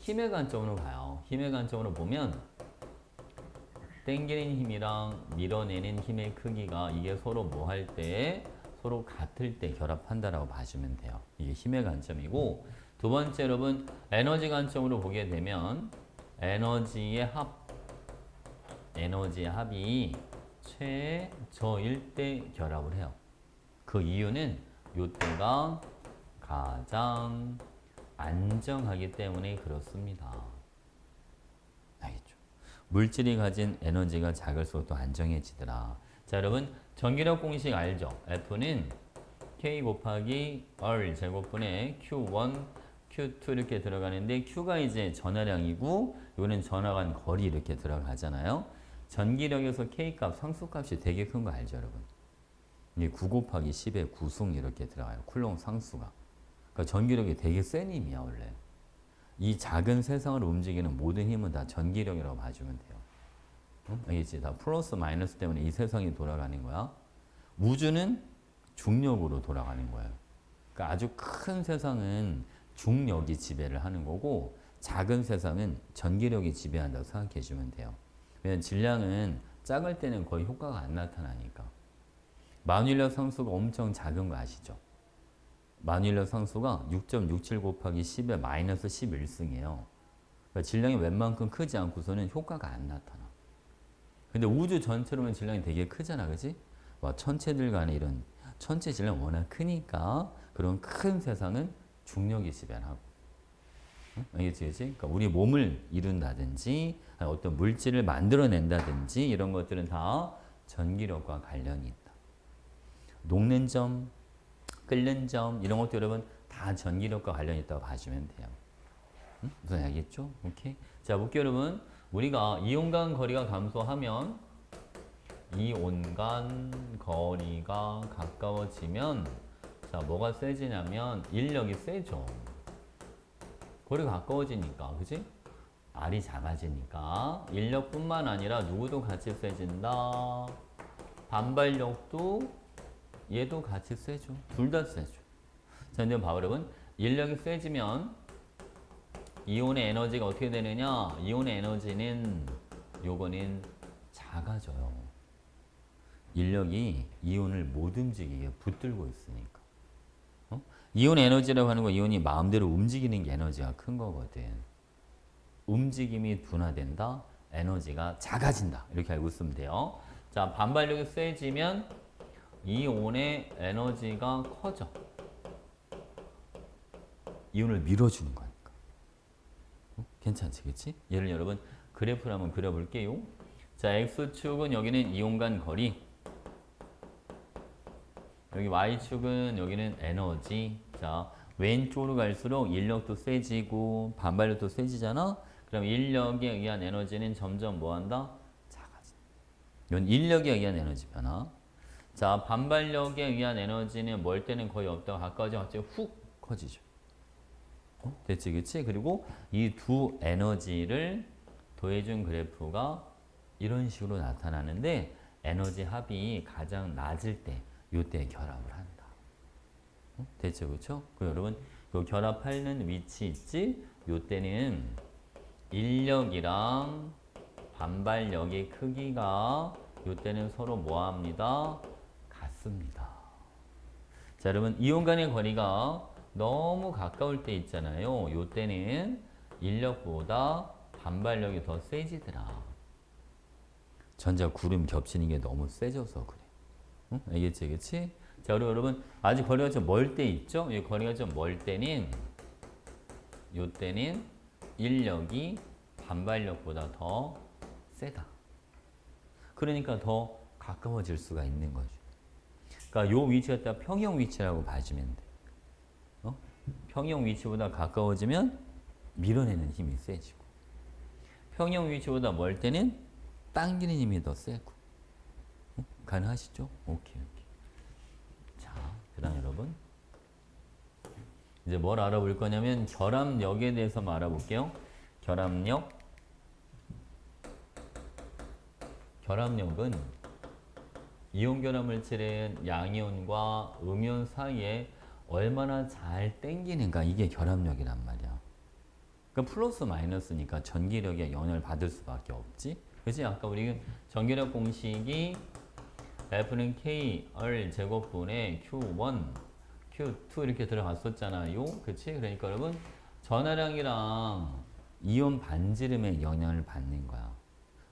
A: 힘의 관점으로 가요. 힘의 관점으로 보면 당기는 힘이랑 밀어내는 힘의 크기가 이게 서로 뭐 할 때 서로 같을 때 결합한다라고 봐주면 돼요. 이게 힘의 관점이고 두 번째 여러분 에너지 관점으로 보게 되면 에너지의 합이 최저일 때 결합을 해요. 그 이유는 이때가 가장 안정하기 때문에 그렇습니다. 알겠죠? 물질이 가진 에너지가 작을수록 또 안정해지더라. 자, 여러분 전기력 공식 알죠? F는 K 곱하기 R 제곱분의 Q1, Q2 이렇게 들어가는데 Q가 이제 전하량이고 이거는 전하간 거리 이렇게 들어가잖아요. 전기력에서 K값 상수값이 되게 큰 거 알죠, 여러분? 이게 9 곱하기 10의 9승 이렇게 들어가요. 쿨롱 상수가. 그러니까 전기력이 되게 센 힘이야, 원래. 이 작은 세상을 움직이는 모든 힘은 다 전기력이라고 봐주면 돼요. 응? 알겠지? 다 플러스 마이너스 때문에 이 세상이 돌아가는 거야. 우주는 중력으로 돌아가는 거예요. 그러니까 아주 큰 세상은 중력이 지배를 하는 거고 작은 세상은 전기력이 지배한다고 생각해 주면 돼요. 왜냐면 질량은 작을 때는 거의 효과가 안 나타나니까. 만유인력 상수가 엄청 작은 거 아시죠? 만유인력 상수가 6.67 곱하기 10의 마이너스 11승이에요. 그러니까 질량이 웬만큼 크지 않고서는 효과가 안 나타나. 근데 우주 전체로 보면 질량이 되게 크잖아, 그지? 와, 천체들 간의 이런 천체 질량 워낙 크니까 그런 큰 세상은 중력이 지배를 하고. 응? 알겠지, 그지? 그러니까 우리 몸을 이룬다든지 어떤 물질을 만들어낸다든지 이런 것들은 다 전기력과 관련이 있다. 녹는 점, 끓는 점 이런 것도 여러분 다 전기력과 관련이 있다고 봐주면 돼요. 응? 무슨 알겠죠? 오케이. 자, 볼게요, 여러분. 우리가 이온 간 거리가 감소하면 이온 간 거리가 가까워지면 자, 뭐가 세지냐면 인력이 세죠. 거리가 가까워지니까, 그지? R이 작아지니까 인력뿐만 아니라 누구도 같이 세진다. 반발력도 얘도 같이 세죠. 둘 다 세죠. 자, 근데 봐봐 여러분. 인력이 세지면 이온의 에너지가 어떻게 되느냐? 이온의 에너지는 요거는 작아져요. 인력이 이온을 못 움직이게 붙들고 있으니까. 어? 이온 에너지라고 하는 거 이온이 마음대로 움직이는 게 에너지가 큰 거거든. 움직임이 둔화된다. 에너지가 작아진다. 이렇게 알고 있으면 돼요. 자, 반발력이 세지면 이온의 에너지가 커져. 이온을 밀어주는 거니까. 괜찮지, 그치? 얘를 여러분 그래프를 한번 그려볼게요. 자, X축은 여기는 이온 간 거리. 여기 Y축은 여기는 에너지. 자, 왼쪽으로 갈수록 인력도 세지고 반발력도 세지잖아? 그럼 인력에 의한 에너지는 점점 뭐한다? 작아진다. 이건 인력에 의한 에너지 변화. 자, 반발력에 의한 에너지는 멀 때는 거의 없다가 가까워지면 갑자기 훅 커지죠. 됐지, 그치? 그리고 이 두 에너지를 더해준 그래프가 이런 식으로 나타나는데 에너지 합이 가장 낮을 때 요때 결합을 한다. 됐죠, 그쵸? 그 여러분 그 결합하는 위치 있지? 요때는 인력이랑 반발력의 크기가 요때는 서로 뭐합니다? 같습니다. 자, 여러분 이온 간의 거리가 너무 가까울 때 있잖아요. 요때는 인력보다 반발력이 더 세지더라. 전자 구름 겹치는 게 너무 세져서 그래. 응? 알겠지, 그치? 자, 그리고 여러분 아직 거리가 좀 멀 때 있죠? 이 거리가 좀 멀 때는 요때는 인력이 반발력보다 더 세다. 그러니까 더 가까워질 수가 있는 거죠. 그러니까 요 위치가 딱 평형 위치라고 봐주면 돼. 평형 위치보다 가까워지면 밀어내는 힘이 세지고 평형 위치보다 멀 때는 당기는 힘이 더 세고. 가능하시죠? 오케이. 자, 그 다음 여러분 이제 뭘 알아볼 거냐면 결합력에 대해서만 알아볼게요. 결합력은 이온 결합 물질의 양이온과 음이온 사이에 얼마나 잘 땡기는가, 이게 결합력이란 말이야. 그러니까 플러스 마이너스니까 전기력에 영향을 받을 수밖에 없지. 그치? 아까 우리 전기력 공식이 F는 KR 제곱분의 Q1, Q2 이렇게 들어갔었잖아요. 그치? 그러니까 여러분 전하량이랑 이온 반지름에 영향을 받는 거야.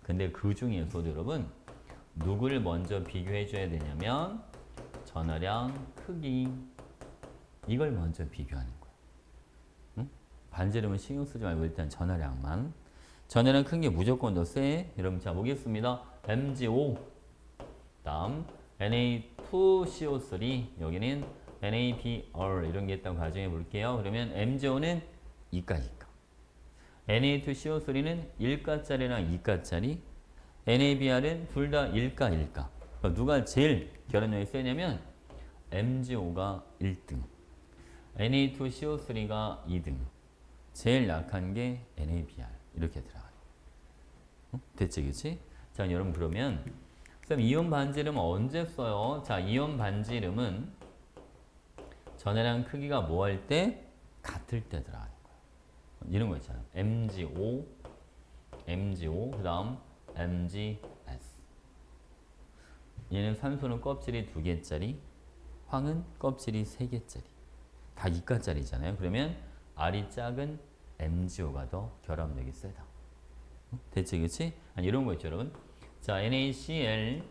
A: 근데 그 중에서도 여러분 누구를 먼저 비교해 줘야 되냐면 전하량, 크기, 이걸 먼저 비교하는 거야. 응? 반지름은 신경 쓰지 말고 일단 전하량만. 전하량 큰 게 무조건 더 세. 여러분 자 보겠습니다. MgO 다음 Na2CO3 여기는 NaBr 이런 게 있다고 가정해 볼게요. 그러면 MgO는 2가니까 Na2CO3는 1가짜리랑 2가짜리, NaBr은 둘 다 1가. 그럼 누가 제일 결합력이 세냐면 MgO가 1등, Na2CO3가 2등, 제일 약한 게 NaBr 이렇게 들어가요. 됐지, 그치? 자, 여러분 그러면 쌤 이온 반지름은 언제 써요? 자, 이온 반지름은 전해량 크기가 뭐 할 때? 같을 때 들어가는 거예요. 이런 거 있잖아요. MgO, 그 다음 MgS. 얘는 산소는 껍질이 2개짜리, 황은 껍질이 3개짜리. 다 2가짜리잖아요. 그러면 R이 작은 MgO가 더 결합력이 세다. 됐지, 그치? 아니, 이런 거 있죠, 여러분. 자, NaCl,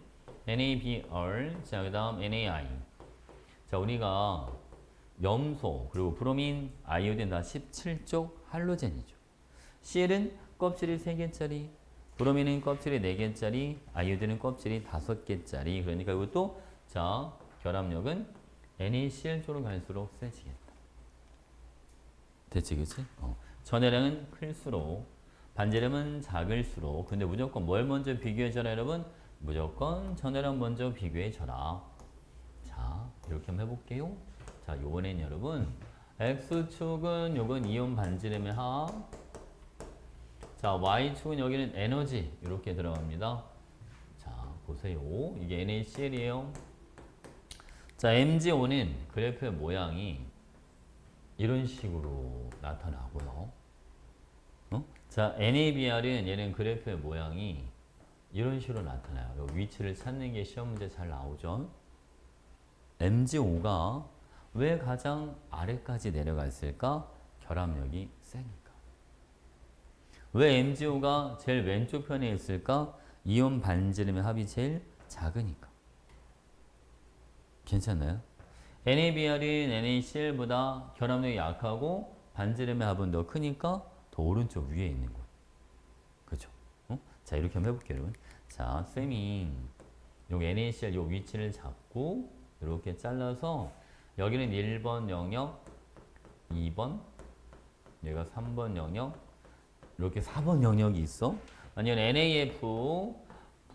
A: NaBr, 자, 그 다음 NaI. 자, 우리가 염소, 그리고 브로민, 아이오딘 다 17쪽 할로젠이죠. Cl은 껍질이 3개짜리, 브로민은 껍질이 4개짜리, 아이오딘은 껍질이 5개짜리. 그러니까 이것도, 자, 결합력은 NaCl 쪽으로 갈수록 세지겠다. 됐지, 그치? 전해량은 클수록, 반지름은 작을수록. 근데 무조건 뭘 먼저 비교해줘라, 여러분? 무조건 전해량 먼저 비교해줘라. 자, 이렇게 한번 해볼게요. 자, 요번엔 여러분 X축은 요건 이온 반지름의 합. 자, Y축은 여기는 에너지 이렇게 들어갑니다. 자, 보세요. 이게 NaCl이에요. 자, MgO는 그래프의 모양이 이런 식으로 나타나고요. 자, NABR은 얘는 그래프의 모양이 이런 식으로 나타나요. 요 위치를 찾는 게 시험 문제 잘 나오죠. MgO가 왜 가장 아래까지 내려가 있을까? 결합력이 세니까. 왜 MgO가 제일 왼쪽 편에 있을까? 이온 반지름의 합이 제일 작으니까. 괜찮나요? NABR은 NaCl보다 결합력이 약하고 반지름의 합은 더 크니까 더 오른쪽 위에 있는 거예요. 그죠? 자, 이렇게 한번 해볼게요, 여러분. 자, 쌤이 요 NaCl 요 위치를 잡고 이렇게 잘라서 여기는 1번 영역, 2번, 얘가 3번 영역, 이렇게 4번 영역이 있어. 아니면 NaF,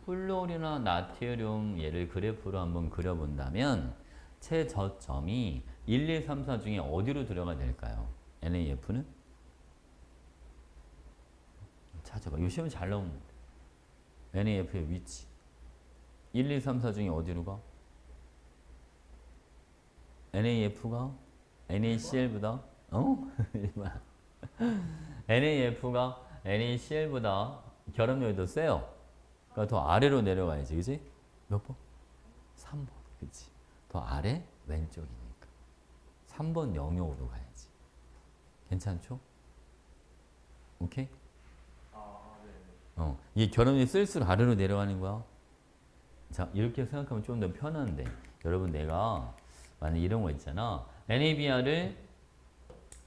A: 플로리나 나트륨 얘를 그래프로 한번 그려본다면 최저점이 1, 2, 3, 4 중에 어디로 들어가 될까요? NaF는? 찾아봐. 이 시험 잘 나오는데. NaF의 위치. 1, 2, 3, 4 중에 어디로 가? NaF가 NaCl보다 NaF가 NaCl보다 결합력이 더 세요. 그러니까 더 아래로 내려가야지, 그지? 몇 번? 3번, 그치? 더 아래 왼쪽이니까 3번 영역으로 가야지. 괜찮죠? 오케이?
B: 네.
A: 이게 결합력이 쓸수록 아래로 내려가는 거야. 자, 이렇게 생각하면 좀 더 편한데 여러분 내가 만약 이런 거 있잖아. NABR을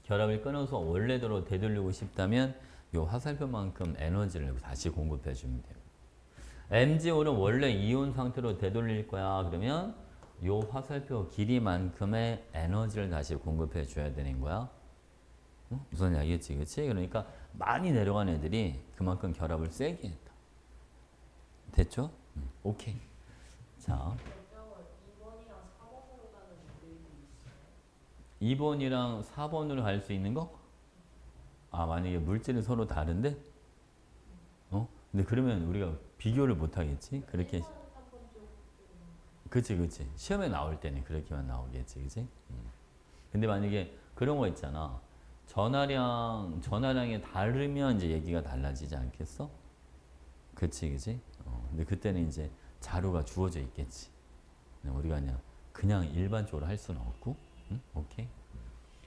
A: 결합을 끊어서 원래대로 되돌리고 싶다면 요 화살표만큼 에너지를 다시 공급해 주면 돼요. MgO는 원래 이온 상태로 되돌릴 거야. 그러면 요 화살표 길이만큼의 에너지를 다시 공급해 줘야 되는 거야. 무슨 이야기겠지, 그렇지? 그러니까 많이 내려간 애들이 그만큼 결합을 세게 했다. 됐죠? 오케이. 자,
C: 2번이랑 4번으로 가는 모델도 있어요.
A: 2번이랑 4번으로 갈 수 있는 거? 아, 만약에 물질이 서로 다른데? 근데 그러면 우리가 비교를 못 하겠지? 그렇게.
C: 1번, 3번 쪽.
A: 그치. 시험에 나올 때는 그렇게만 나오겠지, 그치? 근데 만약에 그런 거 있잖아. 전하량이 다르면 이제 얘기가 달라지지 않겠어? 그치. 근데 그때는 이제 자료가 주어져 있겠지. 우리가 그냥 일반적으로 할 수는 없고, 응? 오케이?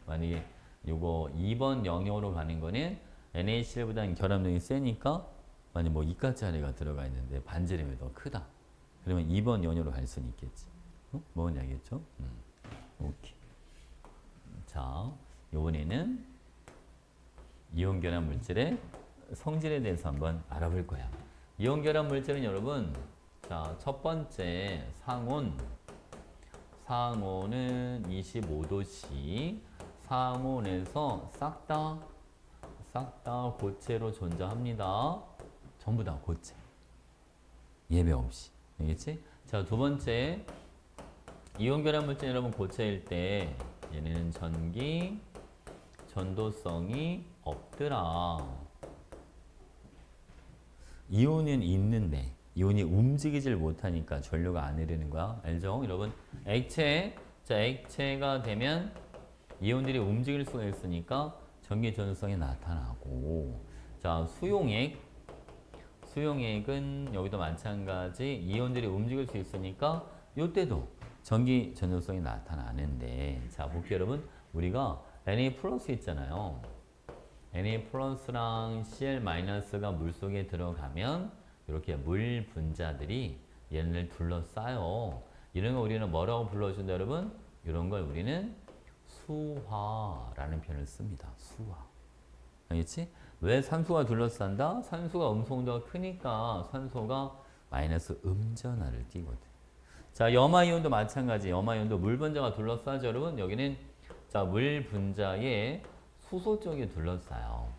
A: 만약에 요거 2번 영역으로 가는 거는 NaCl보다는 결합력이 세니까 만약 뭐 이가짜리가 들어가 있는데 반지름이 더 크다. 그러면 2번 영역으로 갈 수는 있겠지. 뭔 이야기겠죠? 오케이. 자, 요번에는 이온 결합 물질의 성질에 대해서 한번 알아볼 거야. 이온 결합 물질은 여러분, 자, 첫 번째 상온은 25도씨. 상온에서 싹 다 고체로 존재합니다. 전부 다 고체. 예배 없이. 알겠지? 자, 두 번째. 이온 결합 물질 여러분 고체일 때 얘는 전도성이 없더라. 이온은 있는데 이온이 움직이질 못하니까 전류가 안 흐르는 거야. 알죠? 여러분, 액체가 되면 이온들이 움직일 수가 있으니까 전기 전도성이 나타나고, 자, 수용액은 여기도 마찬가지 이온들이 움직일 수 있으니까 이때도 전기 전도성이 나타나는데, 자, 볼게요, 여러분. 우리가 Na 플러스 있잖아요. Na 플러스랑 Cl-가 물속에 들어가면 이렇게 물 분자들이 얘를 둘러싸요. 이런 거 우리는 뭐라고 불러준다, 여러분? 이런 걸 우리는 수화라는 표현을 씁니다. 수화. 알겠지? 왜 산소가 둘러싼다? 산소가 음성도가 크니까 산소가 마이너스 음전하를 띠거든. 자, 염화이온도 마찬가지. 염화이온도 물 분자가 둘러싸죠, 여러분. 여기는 자, 물 분자의 수소 쪽에 둘러싸요.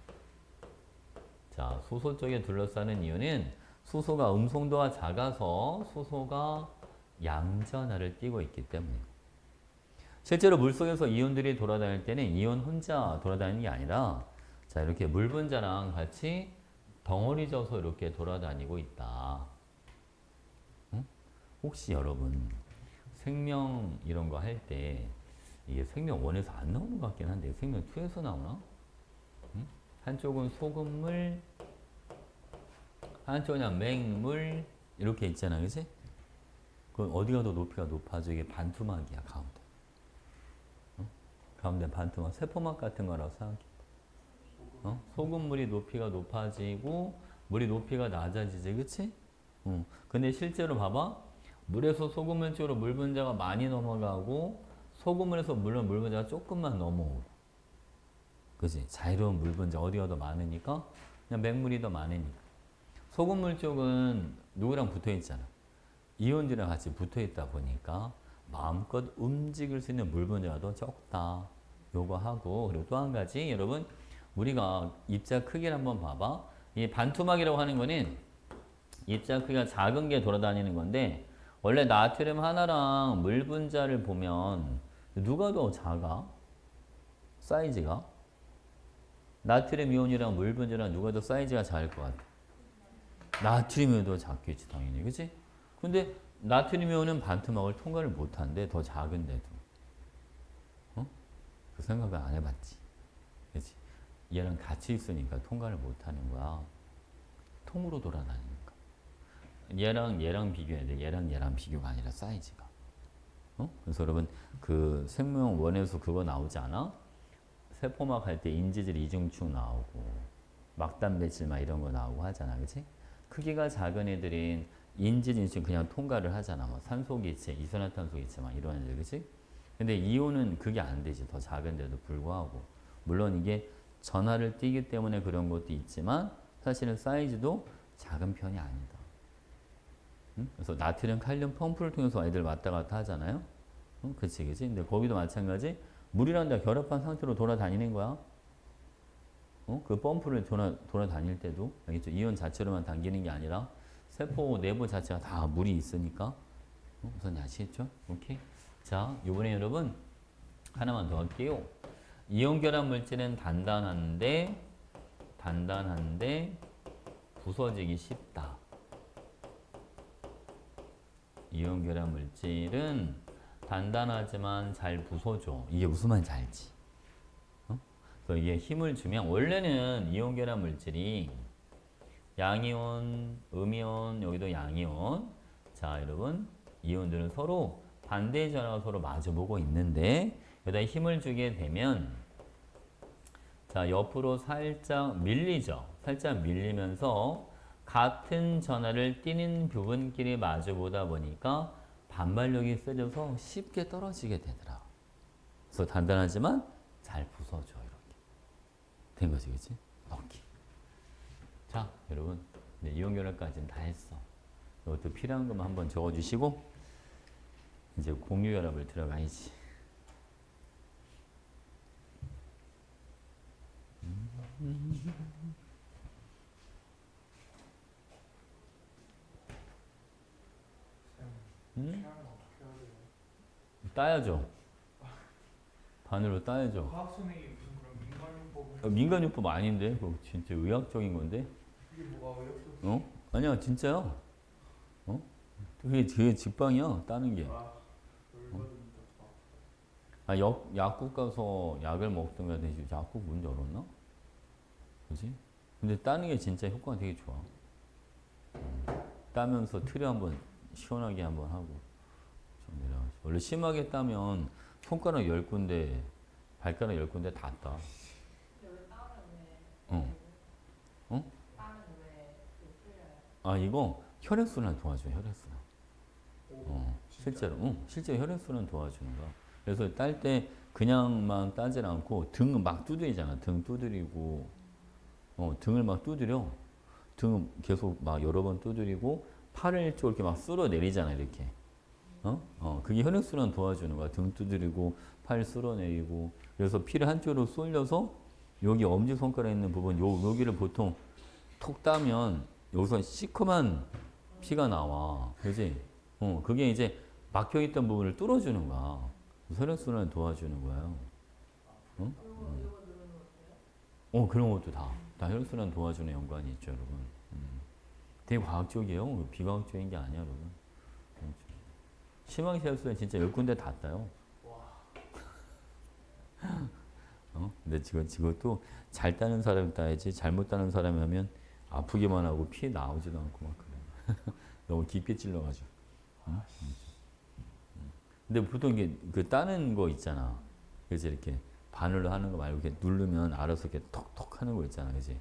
A: 자, 수소 쪽에 둘러싸는 이유는 수소가 음성도가 작아서 수소가 양전하를 띠고 있기 때문에. 실제로 물속에서 이온들이 돌아다닐 때는 이온 혼자 돌아다니는 게 아니라, 자, 이렇게 물 분자랑 같이 덩어리 져서 이렇게 돌아다니고 있다. 응? 혹시 여러분 생명 이런 거 할 때 이게 생명 1에서 안 나오는 것 같긴 한데 생명 2에서 나오나? 응? 한쪽은 소금물, 한쪽은 그냥 맹물 이렇게 있잖아, 그치? 그건 어디가 더 높이가 높아져? 이게 반토막이야, 가운데. 어? 가운데 반토막, 세포막 같은 거라고 생각해. 소금물이 높이가 높아지고 물이 높이가 낮아지지, 그치? 근데 실제로 봐봐. 물에서 소금물 쪽으로 물 분자가 많이 넘어가고 소금물에서 물 분자가 조금만 넘어오고, 그치? 자유로운 물 분자 어디가 더 많으니까? 그냥 맹물이 더 많으니까. 소금물 쪽은 누구랑 붙어 있잖아. 이온들이랑 같이 붙어 있다 보니까 마음껏 움직일 수 있는 물 분자가 더 적다. 요거 하고, 그리고 또 한 가지, 여러분, 우리가 입자 크기를 한번 봐봐. 이 반토막이라고 하는 거는 입자 크기가 작은 게 돌아다니는 건데, 원래 나트륨 하나랑 물 분자를 보면 누가 더 작아? 사이즈가? 나트륨 이온이랑 물 분자랑 누가 더 사이즈가 작을 것 같아? 나트륨이 더 작겠지, 당연히. 그치? 근데 나트륨 이온은 반토막을 통과를 못한대, 더 작은데도. 그 생각을 안 해봤지. 그치? 얘랑 같이 있으니까 통과를 못하는 거야. 통으로 돌아다니니까. 얘랑 비교해야 돼. 얘랑 비교가 아니라 사이즈가. 그래서 여러분, 그 생명 원에서 그거 나오지 않아? 세포막 할 때 인지질 이중축 나오고 막단백질 막 이런 거 나오고 하잖아, 그치? 크기가 작은 애들은 인지진축 그냥 통과를 하잖아. 뭐 산소기체, 이산화탄소기체 막 이런 애들, 그치? 근데 이온은 그게 안 되지. 더 작은데도 불구하고. 물론 이게 전하를 띠기 때문에 그런 것도 있지만 사실은 사이즈도 작은 편이 아니다. 그래서 나트륨, 칼륨 펌프를 통해서 애들 왔다 갔다 하잖아요. 그치, 그치? 근데 거기도 마찬가지. 물이랑 다 결합한 상태로 돌아다니는 거야. 그 펌프를 돌아다닐 때도, 알겠죠? 이온 자체로만 당기는 게 아니라 세포 내부 자체가 다 물이 있으니까. 우선 아시겠죠? 오케이. 자, 요번에 여러분 하나만 더 할게요. 이온 결합 물질은 단단한데 부서지기 쉽다. 이온 결합 물질은 단단하지만 잘 부서져. 이게 무슨 말인지 알지? 그래서 이게 힘을 주면, 원래는 이온 결합 물질이 양이온, 음이온, 여기도 양이온. 자, 여러분, 이온들은 서로 반대 전하가 서로 마주보고 있는데 여기다 힘을 주게 되면, 자, 옆으로 살짝 밀리죠. 살짝 밀리면서 같은 전하를 띠는 부분끼리 마주보다 보니까 반발력이 세져서 쉽게 떨어지게 되더라. 그래서 단단하지만 잘 부서져. 이렇게 된 거지, 그치? 오케이. 자, 여러분, 네, 이온 결합까지는 다 했어. 이것도 필요한 것만 한번 적어주시고 이제 공유 결합을 들어가야지.
B: 피하는 어떻게 해야 돼요?
A: 따야죠. 반으로 따야죠.
B: 화학 선생님이 무슨 그런 민간요법을
A: 민간요법 아닌데? 그거 진짜 의학적인 건데?
B: 이게 뭐가 의학적?
A: 아니야, 진짜야. 그게 직방이야, 따는 게.
B: 열받으니까
A: 약국 가서 약을 먹든가 되지. 약국 문 열었나? 그지? 근데 따는 게 진짜 효과가 되게 좋아. 따면서 틀에 한번 시원하게 한번 하고. 좀 내려가지고. 원래 심하게 따면 손가락 10군데, 발가락 10군데 다 따.
C: 여기 따면 왜?
A: 어.
C: 따면 왜그 풀려요?
A: 이거 혈액순환 도와줘요, 혈액순환. 실제로 혈액순환 도와주는 거야. 그래서 딸 때 그냥만 따질 않고 등 막 두드리잖아. 등 두드리고, 등을 막 두드려. 등 계속 막 여러 번 두드리고, 팔을 쪽 이렇게 막 쓸어 내리잖아, 이렇게. 그게 혈액순환 도와주는 거야. 등 두드리고, 팔 쓸어 내리고. 그래서 피를 한쪽으로 쏠려서 여기 엄지손가락에 있는 부분, 여기를 보통 톡 따면 여기서 시커먼 피가 나와. 그지? 그게 이제 막혀있던 부분을 뚫어주는 거야. 혈액순환을 도와주는 거예요.
C: 이거 누르면 어때요?
A: 그런 것도 다 혈액순환 도와주는 연관이 있죠, 여러분. 되게 과학적이에요. 비과학적인 게 아니야, 여러분. 희망시설소에 진짜 10군데 다 따요.
B: 와.
A: 근데 지금도 잘 따는 사람이 따야지 잘못 따는 사람이 하면 아프기만 하고 피 나오지도 않고 막 그래. 너무 깊게 찔러가지고. 응? 근데 보통 이게 그 따는 거 있잖아. 그래서 이렇게 바늘로 하는 거 말고 이렇게 누르면 알아서 이렇게 톡톡 하는 거 있잖아. 그지?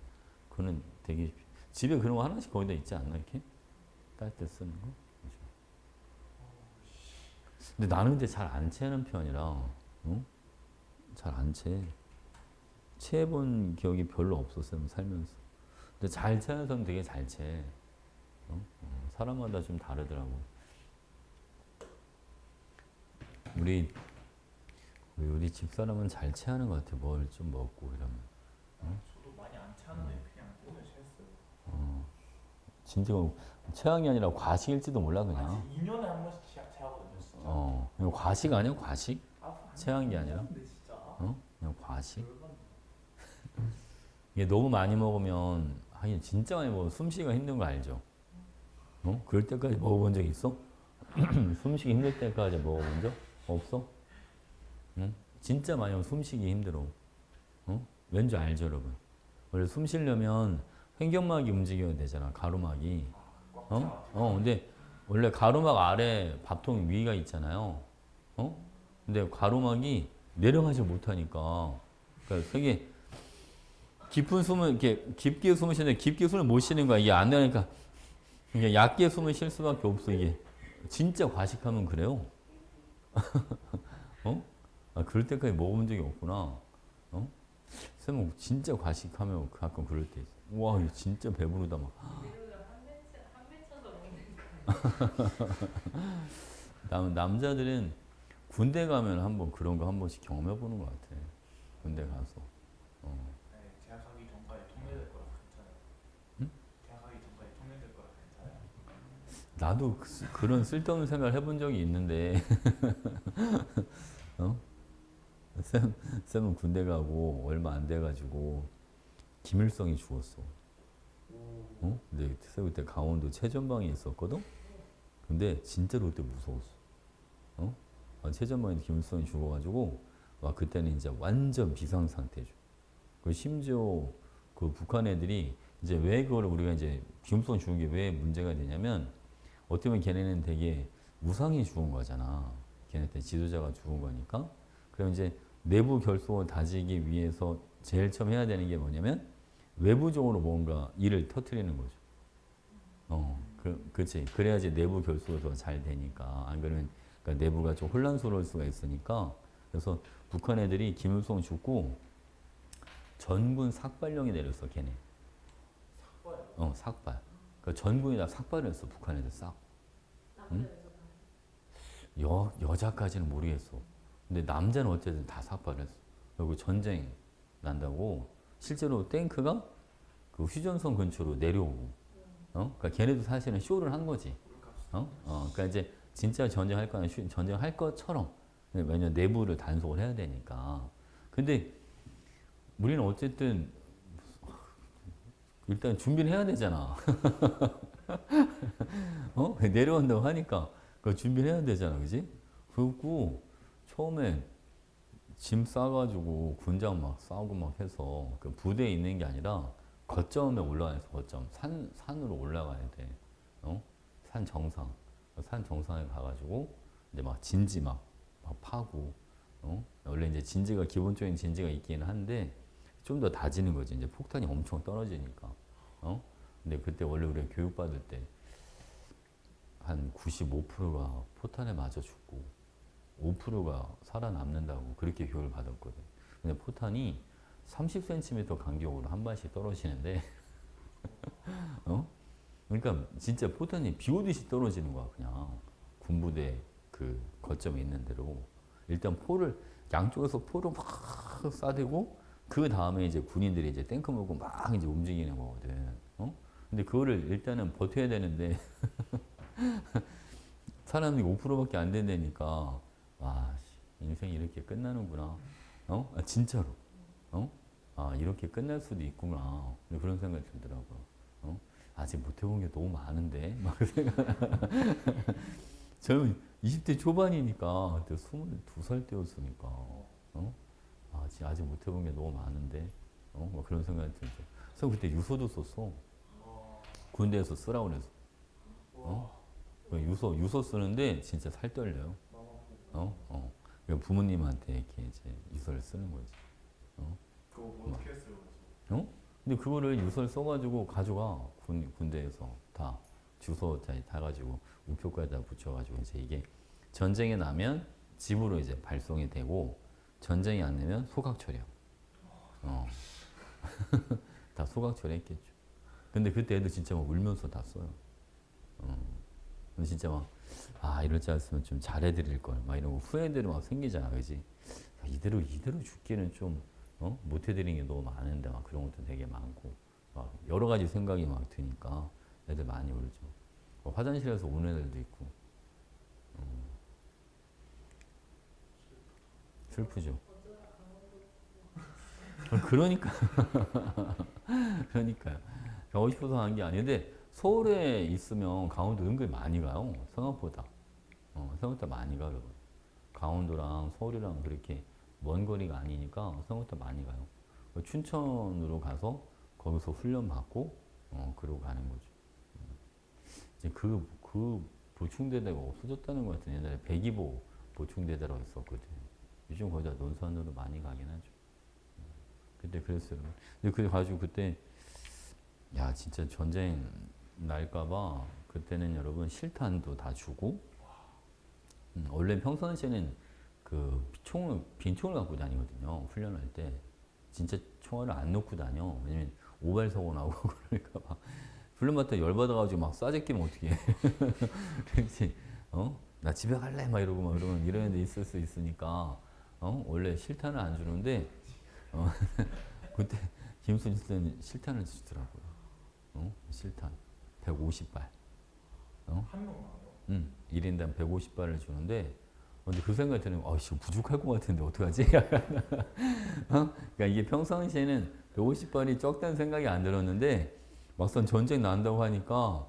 A: 그거는 되게 집에 그런 거 하나씩 거기다 있지 않나 이렇게? 딸 때 쓰는 거? 그죠? 근데 나는 근데 잘 안 채는 편이라, 응? 잘 안 채. 채해본 기억이 별로 없었어요, 살면서. 근데 잘 채는 사람 되게 잘 채. 사람마다 좀 다르더라고. 우리 집사람은 잘 채하는 것 같아. 뭘 좀 먹고 이러면.
B: 저도 많이 안 차는데 그냥 오늘 챘어요.
A: 진짜 채한 게 아니라 과식일지도 몰라 그냥.
B: 아직 2년에 한 번씩 체하거든요, 진짜.
A: 이거 과식 아니야? 과식?
B: 아,
A: 체한 게 아니라?
B: 근데 진짜.
A: 그냥 과식?
B: 열받네.
A: 이게 너무 많이 먹으면 하긴 진짜 많이 먹으면 숨쉬기가 힘든 거 알죠? 그럴 때까지 먹어본 적 있어? 숨쉬기 힘들 때까지 먹어본 적 없어? 응? 진짜 많이 먹으면 숨쉬기 힘들어. 왠지 알죠, 여러분? 원래 숨 쉬려면 횡격막이 움직여야 되잖아, 가로막이. 근데 원래 가로막 아래 밥통 위가 있잖아요. 근데 가로막이 내려가지 못하니까. 그러니까 되게 깊은 숨을 이렇게 깊게 숨을 쉬는데 깊게 숨을 못 쉬는 거야. 이게 안 되니까 이게 얕게 숨을 쉴 수밖에 없어. 이게 진짜 과식하면 그래요. 그럴 때까지 먹어본 적이 없구나. 쌤은 진짜 과식하면 가끔 그럴 때 있어. 와, 이거 진짜 배부르다 막.
C: 재료를 한 맺혀서 먹는 거.
A: 남자들은 군대 가면 한번 그런 거 한 번씩 경험해 보는 것 같아. 군대 가서.
B: 네, 대학 가기 전까지 통일될 거라 괜찮아요.
A: 응?
B: 대학 가기 전까지 통일될 거라 괜찮아요.
A: 나도 그런 쓸데없는 생각을 해본 적이 있는데, 쌤은 군대 가고 얼마 안 돼가지고 김일성이 죽었어. 근데 쌤 그때 강원도 최전방에 있었거든. 근데 진짜로 그때 무서웠어. 최전방에 김일성이 죽어가지고 와 그때는 이제 완전 비상 상태죠. 그 심지어 그 북한 애들이 이제 왜 그걸 우리가 이제 김일성 죽은 게 왜 문제가 되냐면 어떻게 보면 걔네는 되게 무상히 죽은 거잖아. 걔네한테 지도자가 죽은 거니까. 그럼 이제 내부 결속을 다지기 위해서 제일 처음 해야 되는 게 뭐냐면 외부적으로 뭔가 일을 터트리는 거죠. 그렇지. 그래야지 내부 결속이 더 잘 되니까. 안 그러면 그러니까 내부가 좀 혼란스러울 수가 있으니까. 그래서 북한 애들이 김일성 죽고 전군 삭발령이 내렸어, 걔네.
B: 삭발.
A: 삭발. 그러니까 전군이 다 삭발을 했어, 북한 애들 싹. 여자까지는 모르겠어. 근데 남자는 어쨌든 다 삭발을 했어. 그리고 전쟁 난다고 실제로 탱크가 그 휴전선 근처로 내려오고, 그러니까 걔네도 사실은 쇼를 한 거지. 그러니까 이제 진짜 전쟁할 거나 전쟁할 것처럼 왜냐면 내부를 단속을 해야 되니까. 근데 우리는 어쨌든 일단 준비를 해야 되잖아. 내려온다고 하니까 그 준비를 해야 되잖아, 그지? 그리고 처음에 짐 싸가지고 군장 막 싸고 막 해서 그 부대에 있는 게 아니라 거점에 올라가서 거점 산으로 올라가야 돼. 산 정상 정상에 가가지고 이제 막 진지 막 파고. 원래 이제 진지가 기본적인 진지가 있기는 한데 좀 더 다지는 거지. 이제 폭탄이 엄청 떨어지니까. 근데 그때 원래 우리가 교육받을 때 한 95%가 포탄에 맞아 죽고 5%가 살아남는다고 그렇게 교육을 받았거든. 근데 포탄이 30cm 간격으로 한 발씩 떨어지는데, 그러니까 진짜 포탄이 비 오듯이 떨어지는 거야, 그냥. 군부대 그 거점에 있는 대로. 일단 양쪽에서 포를 막 쏴대고, 그 다음에 이제 군인들이 이제 탱크 몰고 막 이제 움직이는 거거든. 근데 그거를 일단은 버텨야 되는데, 사람이 5%밖에 안 된다니까, 와, 인생이 이렇게 끝나는구나. 진짜로. 이렇게 끝날 수도 있구나. 그런 생각이 들더라고요. 아직 못 해본 게 너무 많은데? 막 생각. 저는 20대 초반이니까 그때 22살 때였으니까 아, 지금 아직 못 해본 게 너무 많은데 뭐 그런 생각이 들죠. 그래서 그때 유서도 썼어. 군대에서 쓰라고 그래서 유서 쓰는데 진짜 살 떨려요. 그러니까 부모님한테 이렇게 이제 유서를 쓰는 거지.
B: 그거 뭐 어떻게 했어요? 그래서?
A: 근데 그거를 유서를 써가지고 가져가 군대에서 다 주소 다 가지고 우표까지 다 붙여가지고 이제 이게 전쟁이 나면 집으로 이제 발송이 되고 전쟁이 안 되면 소각 처리하고 다 소각 처리했겠죠. 근데 그때 애들 진짜 막 울면서 다 써요. 근데 진짜 막 이럴 줄 알았으면 좀 잘해드릴 걸 막 이런 거 후회들이 막 생기잖아, 그지? 이대로 죽기는 좀 못 해드린 게 너무 많은데 막 그런 것도 되게 많고 막 여러 가지 생각이 막 드니까 애들 많이 울죠. 화장실에서 우는 애들도 있고 슬프죠. 그러니까 그러니까요. 가고 싶어서 하는 게 아닌데 서울에 있으면 강원도 은근히 많이 가요. 생각보다 생각보다 많이 가요. 강원도랑 서울이랑 그렇게 먼 거리가 아니니까 생각보다 많이 가요. 춘천으로 가서 거기서 훈련 받고 그러고 가는 거죠. 이제 그 보충대대가 없어졌다는 것 같은 옛날에 백이보 보충대대라고 있었거든. 요즘 거의 다 논산으로 많이 가긴 하죠. 그때 그랬어요. 근데 그래 가지고 그때 야 진짜 전쟁 날까봐 그때는 여러분 실탄도 다 주고 원래 평상시에는 그 빈총을 갖고 다니거든요. 훈련할 때 진짜 총알을 안 놓고 다녀. 왜냐면 오발사고 나고 그러니까 막 훈련 받다 열 받아가지고 막 쏴제끼면 어떻게 해? 그렇지? 나 집에 갈래 막 이러고 막 그러면 이런 애들 있을 수 있으니까 원래 실탄을 안 주는데 그때 김순실 때는 실탄을 주더라고요. 실탄 150발.
B: 한 명 나와요?
A: 1인당 150발을 주는데 근데 그 생각이 드는 거, 씨 부족할 것 같은데 어떡하지? 그러니까 이게 평상시에는 150발이 적다는 생각이 안 들었는데 막상 전쟁 난다고 하니까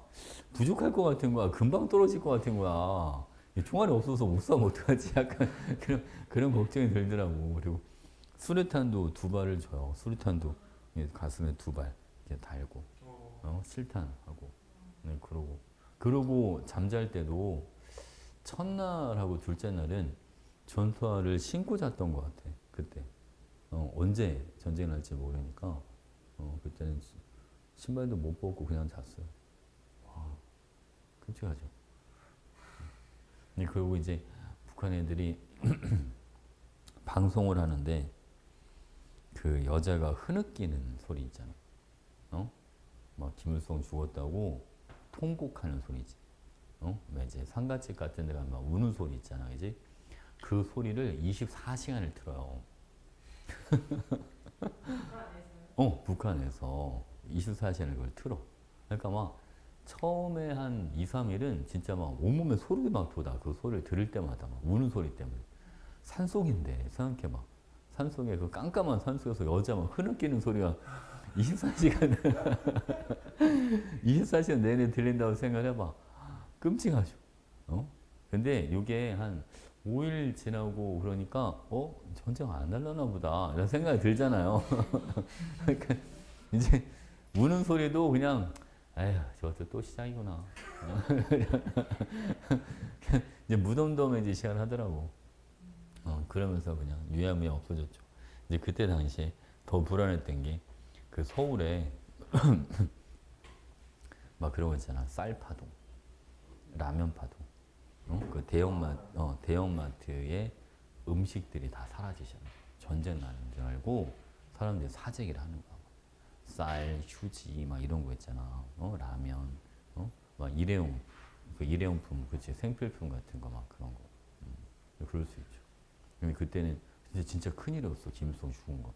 A: 부족할 것 같은 거야. 금방 떨어질 것 같은 거야. 총알이 없어서 못 쏴면 어떡하지? 약간 그런 걱정이 들더라고. 그리고 수류탄도 2발을 줘요. 수류탄도 가슴에 2발 이렇게 달고 실탄하고 네, 그러고 잠잘 때도 첫날하고 둘째 날은 전투화를 신고 잤던 것 같아. 그때 언제 전쟁 날지 모르니까 그때는 신발도 못 벗고 그냥 잤어요. 끔찍하죠. 그리고 이제 북한 애들이 방송을 하는데 그 여자가 흐느끼는 소리 있잖아. 막 김일성 죽었다고 통곡하는 소리지. 이제 상가집 같은 데 가면 막 우는 소리 있잖아, 그지? 그 소리를 24시간을 들어요. 북한에서 24시간을 그걸 틀어. 그러니까 막 처음에 한 2, 3일은 진짜 막 온몸에 소름이 막 돋아. 그 소리를 들을 때마다 막 우는 소리 때문에. 산속인데 생각해봐. 산속에 그 깜깜한 산속에서 여자 막 흐느끼는 소리가 24시간 24시간 내내 들린다고 생각해봐. 끔찍하죠. 근데 이게 한 5일 지나고 그러니까 전쟁 안 날라나 보다 이런 생각이 들잖아요. 그러니까 이제 우는 소리도 그냥 에휴 저것도 또 시작이구나. 이제 무덤덤해지 시간 하더라고. 그러면서 그냥 유야무야 없어졌죠. 이제 그때 당시에 더 불안했던 게 그 서울에 막 그런 거 있잖아. 쌀파동, 라면파동. 그 대형마트에 음식들이 다 사라지잖아. 전쟁 나는 줄 알고 사람들이 사재기를 하는 거야. 쌀, 휴지 막 이런 거 있잖아. 라면, 막 일회용품, 그치 생필품 같은 거 막 그런 거. 그럴 수 있죠. 근데 그때는 진짜 큰일이었어. 김일성 죽은 거.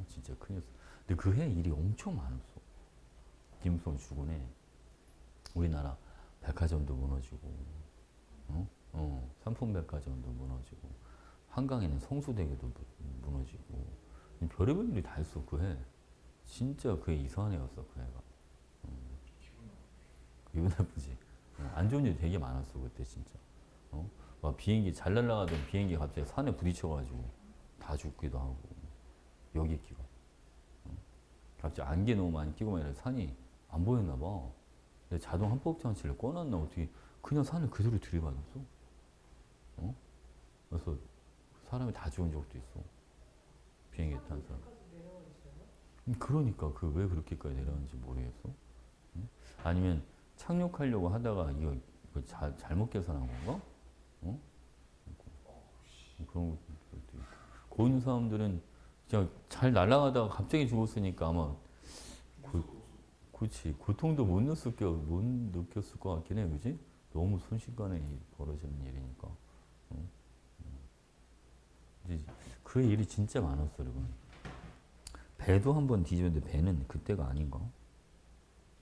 A: 진짜 큰일이었어. 근데 그 해 일이 엄청 많았어. 김일성 죽은 해 우리나라 백화점도 무너지고, 삼풍백화점도 무너지고, 한강에는 성수대교도 무너지고, 별의별 일이 다 있어 그 해. 진짜 그 해 이상한 해였어 그 해가. 기분 나쁘지. 안 좋은 일 되게 많았어 그때 진짜. 막 비행기 잘 날아가던 비행기 갑자기 산에 부딪혀가지고 다 죽기도 하고 여기 끼고 갑자기 안개 너무 많이 끼고 막 이래 산이 안 보였나 봐. 근데 자동 한법 장치를 꺼놨나 어떻게 그냥 산을 그대로 들이받았어. 그래서 사람이 다 죽은 적도 있어. 비행기 탄 사람. 그러니까 그 왜 그렇게까지 내려가는지 모르겠어. 아니면 착륙하려고 하다가 이거 잘못 계산한 건가? 그런 것도 있고. 고인 사람들은 그냥 잘 날아가다가 갑자기 죽었으니까 아마 그렇지 고통도 못 느꼈을 것 같긴 해, 그지? 너무 순식간에 벌어지는 일이니까. 이제 그 일이 진짜 많았어, 여러분. 배도 한번 뒤집었는데 배는 그때가 아닌가?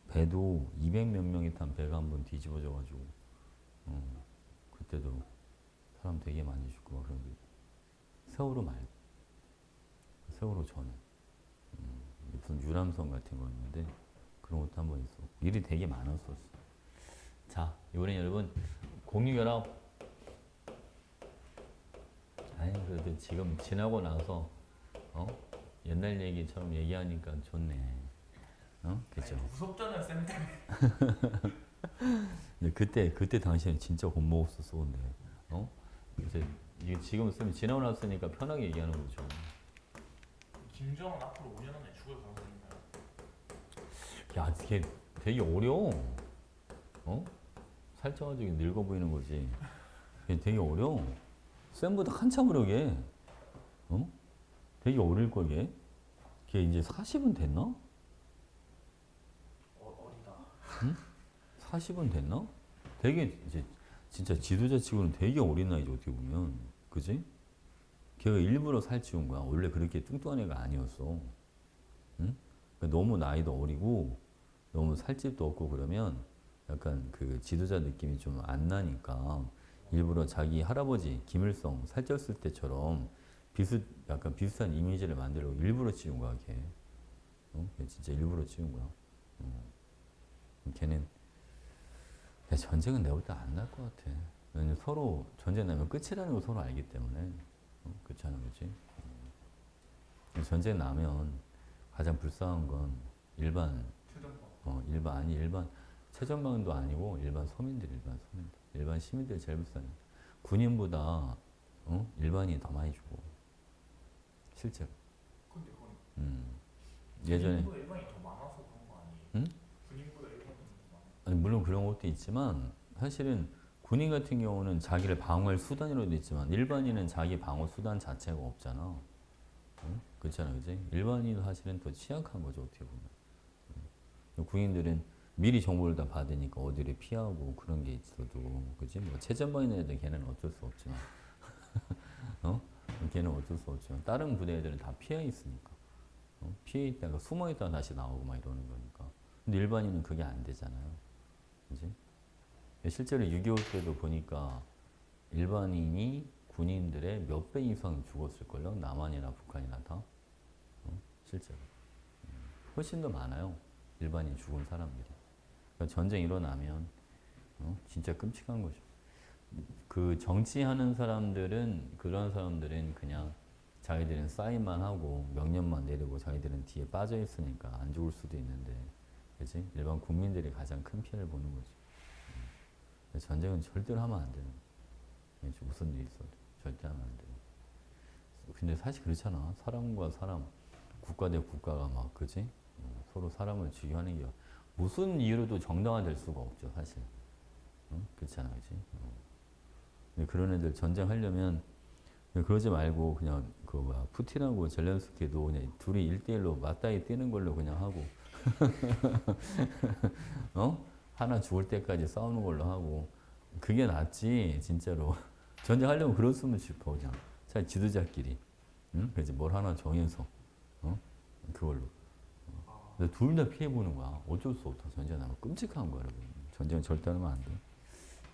A: 배도 200몇 명이 탄 배가 한번 뒤집어져가지고 그때도 사람 되게 많이 죽고 막 그런 게 세월호 말고 세월호 전에 무슨 유람선 같은 거였는데 그런 것도 한번 있어. 일이 되게 많았었어. 자, 이번엔 여러분 공유결합. 아니 그래도 지금 지나고 나서 옛날 얘기처럼 얘기하니까 좋네. 그죠?
B: 무섭잖아요, 쌤 때문에.
A: 근데 그때 당시에는 진짜 못 먹었었어, 근데. 이제 이게 지금 쓰면 지나고 났으니까 편하게 얘기하는 거죠.
B: 김정은 앞으로 5년 안에 죽을 가능성인가요?
A: 야, 이게 되게 어려워. 살쪄가지고 늙어 보이는 거지. 이게 되게 어려워. 쌤보다 한참 어려게. 되게 어릴 거게. 걔 이제 40은 됐나?
B: 어리다.
A: 40은 됐나? 되게 이제 진짜 지도자 치고는 되게 어린 나이죠 어떻게 보면, 그지? 걔가 일부러 살찌운 거야. 원래 그렇게 뚱뚱한 애가 아니었어. 응? 그러니까 너무 나이도 어리고 너무 살집도 없고 그러면 약간 그 지도자 느낌이 좀 안 나니까 일부러 자기 할아버지 김일성 살쪘을 때처럼 약간 비슷한 이미지를 만들려고 일부러 찌운 거야 걔. 걔 진짜 일부러 찌운 거야. 걔는 야, 전쟁은 내가 볼 때 안 날 것 같아. 왜냐면 서로 전쟁 나면 끝이라는 걸 서로 알기 때문에. 그렇잖아, 그렇지? 전쟁 나면 가장 불쌍한 건 일반 일반 최전방도 아니고 일반 서민들. 일반 시민들이 제일 불쌍해. 군인보다 일반인이 더 많이 죽어. 실제로.
B: 근데 그건
A: 예전에
B: 군인보다 일반이 더 많아서 그런 거 아니에요?
A: 응?
B: 군인보다 일반이 더 많아.
A: 아니, 물론 그런 것도 있지만 사실은 군인 같은 경우는 자기를 방어할 수단이라도 있지만 일반인은 자기 방어 수단 자체가 없잖아. 그렇잖아, 그지? 일반인은 사실은 더 취약한 거죠, 어떻게 보면. 군인들은 미리 정보를 다 받으니까 어디를 피하고 그런 게 있어도, 그지? 뭐 최전방인 애들 걔는 어쩔 수 없지만, 걔는 어쩔 수 없지만 다른 부대 애들은 다 피해 있으니까, 피해 있다가 숨어 있다가 다시 나오고 막 이러는 거니까. 근데 일반인은 그게 안 되잖아요, 그지? 실제로 6.25 때도 보니까 일반인이 군인들의 몇 배 이상 죽었을걸요? 남한이나 북한이나 다. 실제로. 훨씬 더 많아요. 일반인 죽은 사람들이. 그러니까 전쟁 일어나면 진짜 끔찍한 거죠. 그 정치하는 사람들은 그런 사람들은 그냥 자기들은 사인만 하고 명령만 내리고 자기들은 뒤에 빠져 있으니까 안 죽을 수도 있는데, 그렇지? 일반 국민들이 가장 큰 피해를 보는 거지. 전쟁은 절대로 하면 안 되는 거야. 무슨 일이 있어도 절대 하면 안 되는 거야. 근데 사실 그렇잖아. 사람과 사람, 국가 대 국가가 막, 그지? 서로 사람을 죽여하는 게 무슨 이유로도 정당화될 수가 없죠, 사실. 그렇잖아, 그지? 근데 그런 애들 전쟁하려면 그러지 말고 그냥 그 뭐야 푸틴하고 젤렌스키도 그냥 둘이 1대1로 맞다이 뛰는 걸로 그냥 하고 하나 죽을 때까지 싸우는 걸로 하고 그게 낫지 진짜로. 전쟁하려면 그랬으면 싶어 그냥. 차라리 지도자끼리 그래서 뭘 하나 정해서 그걸로. 근데 둘 다 피해 보는 거야. 어쩔 수 없다. 전쟁하면 끔찍한 거야, 여러분. 전쟁은 절대 하면 안 돼.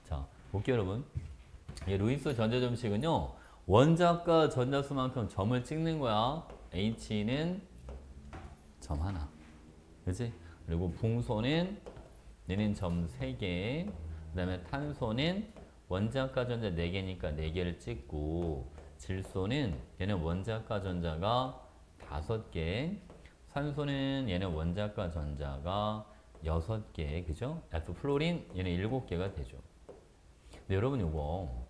A: 자, 볼게요, 여러분. 이 루이스 전자점식은요, 원자과 전자수만큼 점을 찍는 거야. H는 점 하나. 그치? 그리고 붕소는 얘는 점 3개, 다음에 탄소는 원자과 전자 4개니까 4개를 찍고 질소는 얘는 원자과 전자가 5개, 산소는 얘는 원자과 전자가 6개, 그죠? F 플로린 얘는 7개가 되죠. 근데 여러분 이거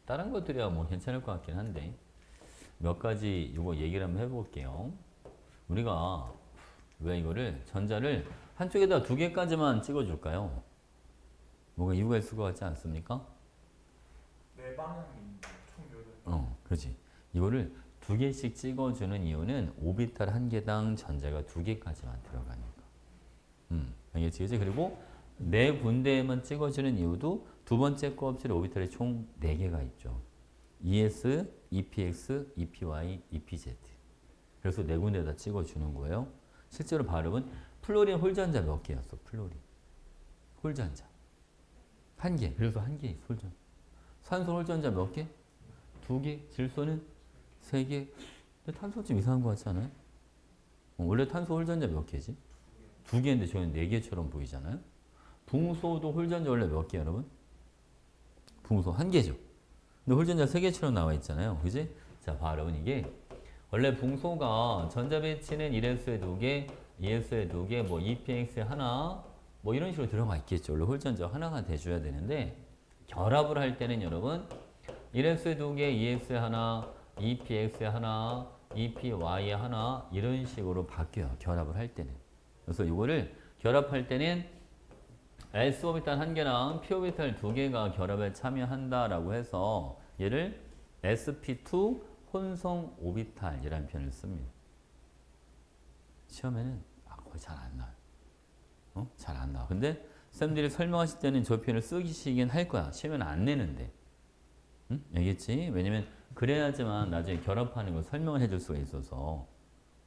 A: 다른 것들이야 뭐 괜찮을 것 같긴 한데 몇 가지 이거 얘기를 한번 해볼게요. 우리가 왜 이거를 전자를 한쪽에다 2개까지만 찍어줄까요? 뭐가 이유가 있을 것 같지 않습니까?
B: 네 방향이 총 8.
A: 그렇지. 이거를 2개씩 찍어주는 이유는 오비탈 1개당 전자가 2개까지만 들어가니까. 알겠지? 그치? 그리고 4군데에만 찍어주는 이유도 두 번째 껍질에 오비탈이 총 4개가 있죠. ES, EPX, EPY, EPZ. 그래서 4군데에다 찍어주는 거예요. 실제로 발음은 플로린 홀전자 몇 개였어? 플로린 홀전자 1개. 그래서 1개 홀전자. 산소 홀전자 몇 개? 2개. 질소는 3개. 근데 탄소 좀 이상한 것 같지 않아요? 원래 탄소 홀전자 몇 개지? 2개인데 저희는 4개처럼 보이잖아요. 붕소도 홀전자 원래 몇 개 여러분? 붕소 1개죠. 근데 홀전자 3개처럼 나와 있잖아요. 그지? 자, 발음은 이게 원래 붕소가 전자 배치는 1S에 2개, 2S에 2개, 뭐 EPX에 하나, 뭐 이런 식으로 들어가 있겠죠. 원래 홀전자 하나가 돼줘야 되는데 결합을 할 때는 여러분 1S에 2개, 2S에 하나, EPX에 하나, EPY에 하나 이런 식으로 바뀌어요. 결합을 할 때는. 그래서 이거를 결합할 때는 S오비탈 1개랑 P오비탈 2개가 결합에 참여한다라고 해서 얘를 sp2 혼성 오비탈이라는 표현을 씁니다. 시험에는 거의 잘 안 나와요. 잘 안 나와. 근데 쌤들이 설명하실 때는 저 표현을 쓰시긴 할 거야. 시험에는 안 내는데. 응? 알겠지? 왜냐면 그래야지만 나중에 결합하는 걸 설명을 해줄 수가 있어서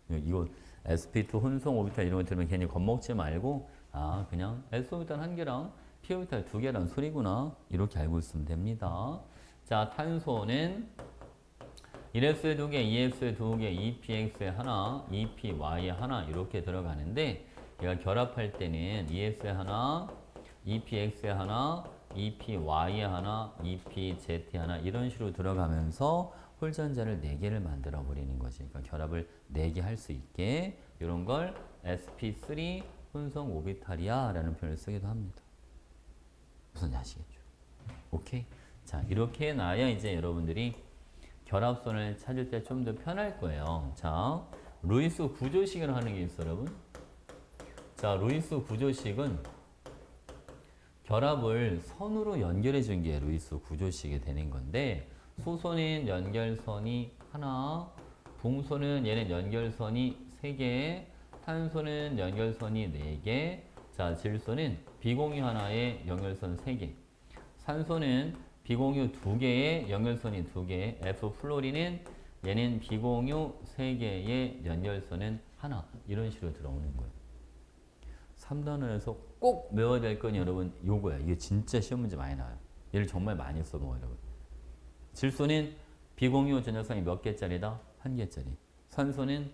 A: 이거 sp2 혼성 오비탈 이런 거 들으면 괜히 겁먹지 말고 아 그냥 s오비탈 1개랑 p오비탈 2개란 소리구나 이렇게 알고 있으면 됩니다. 자, 탄소는 1S에 2개, 2S에 2개, EPX에 하나, EPY에 하나 이렇게 들어가는데 얘가 결합할 때는 2S에 하나, EPX에 하나, EPY에 하나, EPZ에 하나 이런 식으로 들어가면서 홀전자를 4개를 만들어 버리는 거지. 그러니까 결합을 4개 할 수 있게 이런 걸 sp3 혼성 오비탈이야 라는 표현을 쓰기도 합니다. 무슨 아시겠죠? 오케이? 자, 이렇게 해놔야 이제 여러분들이 결합선을 찾을 때 좀 더 편할 거예요. 자, 루이스 구조식을 하는 게 있어, 여러분. 자, 루이스 구조식은 결합을 선으로 연결해 준 게 루이스 구조식이 되는 건데 수소는 연결선이 하나, 붕소는 얘는 연결선이 3개, 탄소는 연결선이 4개, 자, 질소는 비공유 하나에 연결선 3개, 산소는 비공유 2개에 연결선이 2개, F 플로린은 얘는 비공유 3개의 연결선은 하나 이런 식으로 들어오는 거예요. 3단원에서 꼭 외워야 될 건 여러분 요거야. 이게 진짜 시험 문제 많이 나와요. 얘를 정말 많이 써먹어요 여러분. 질소는 비공유 전자성이 몇 개짜리다? 1개짜리. 산소는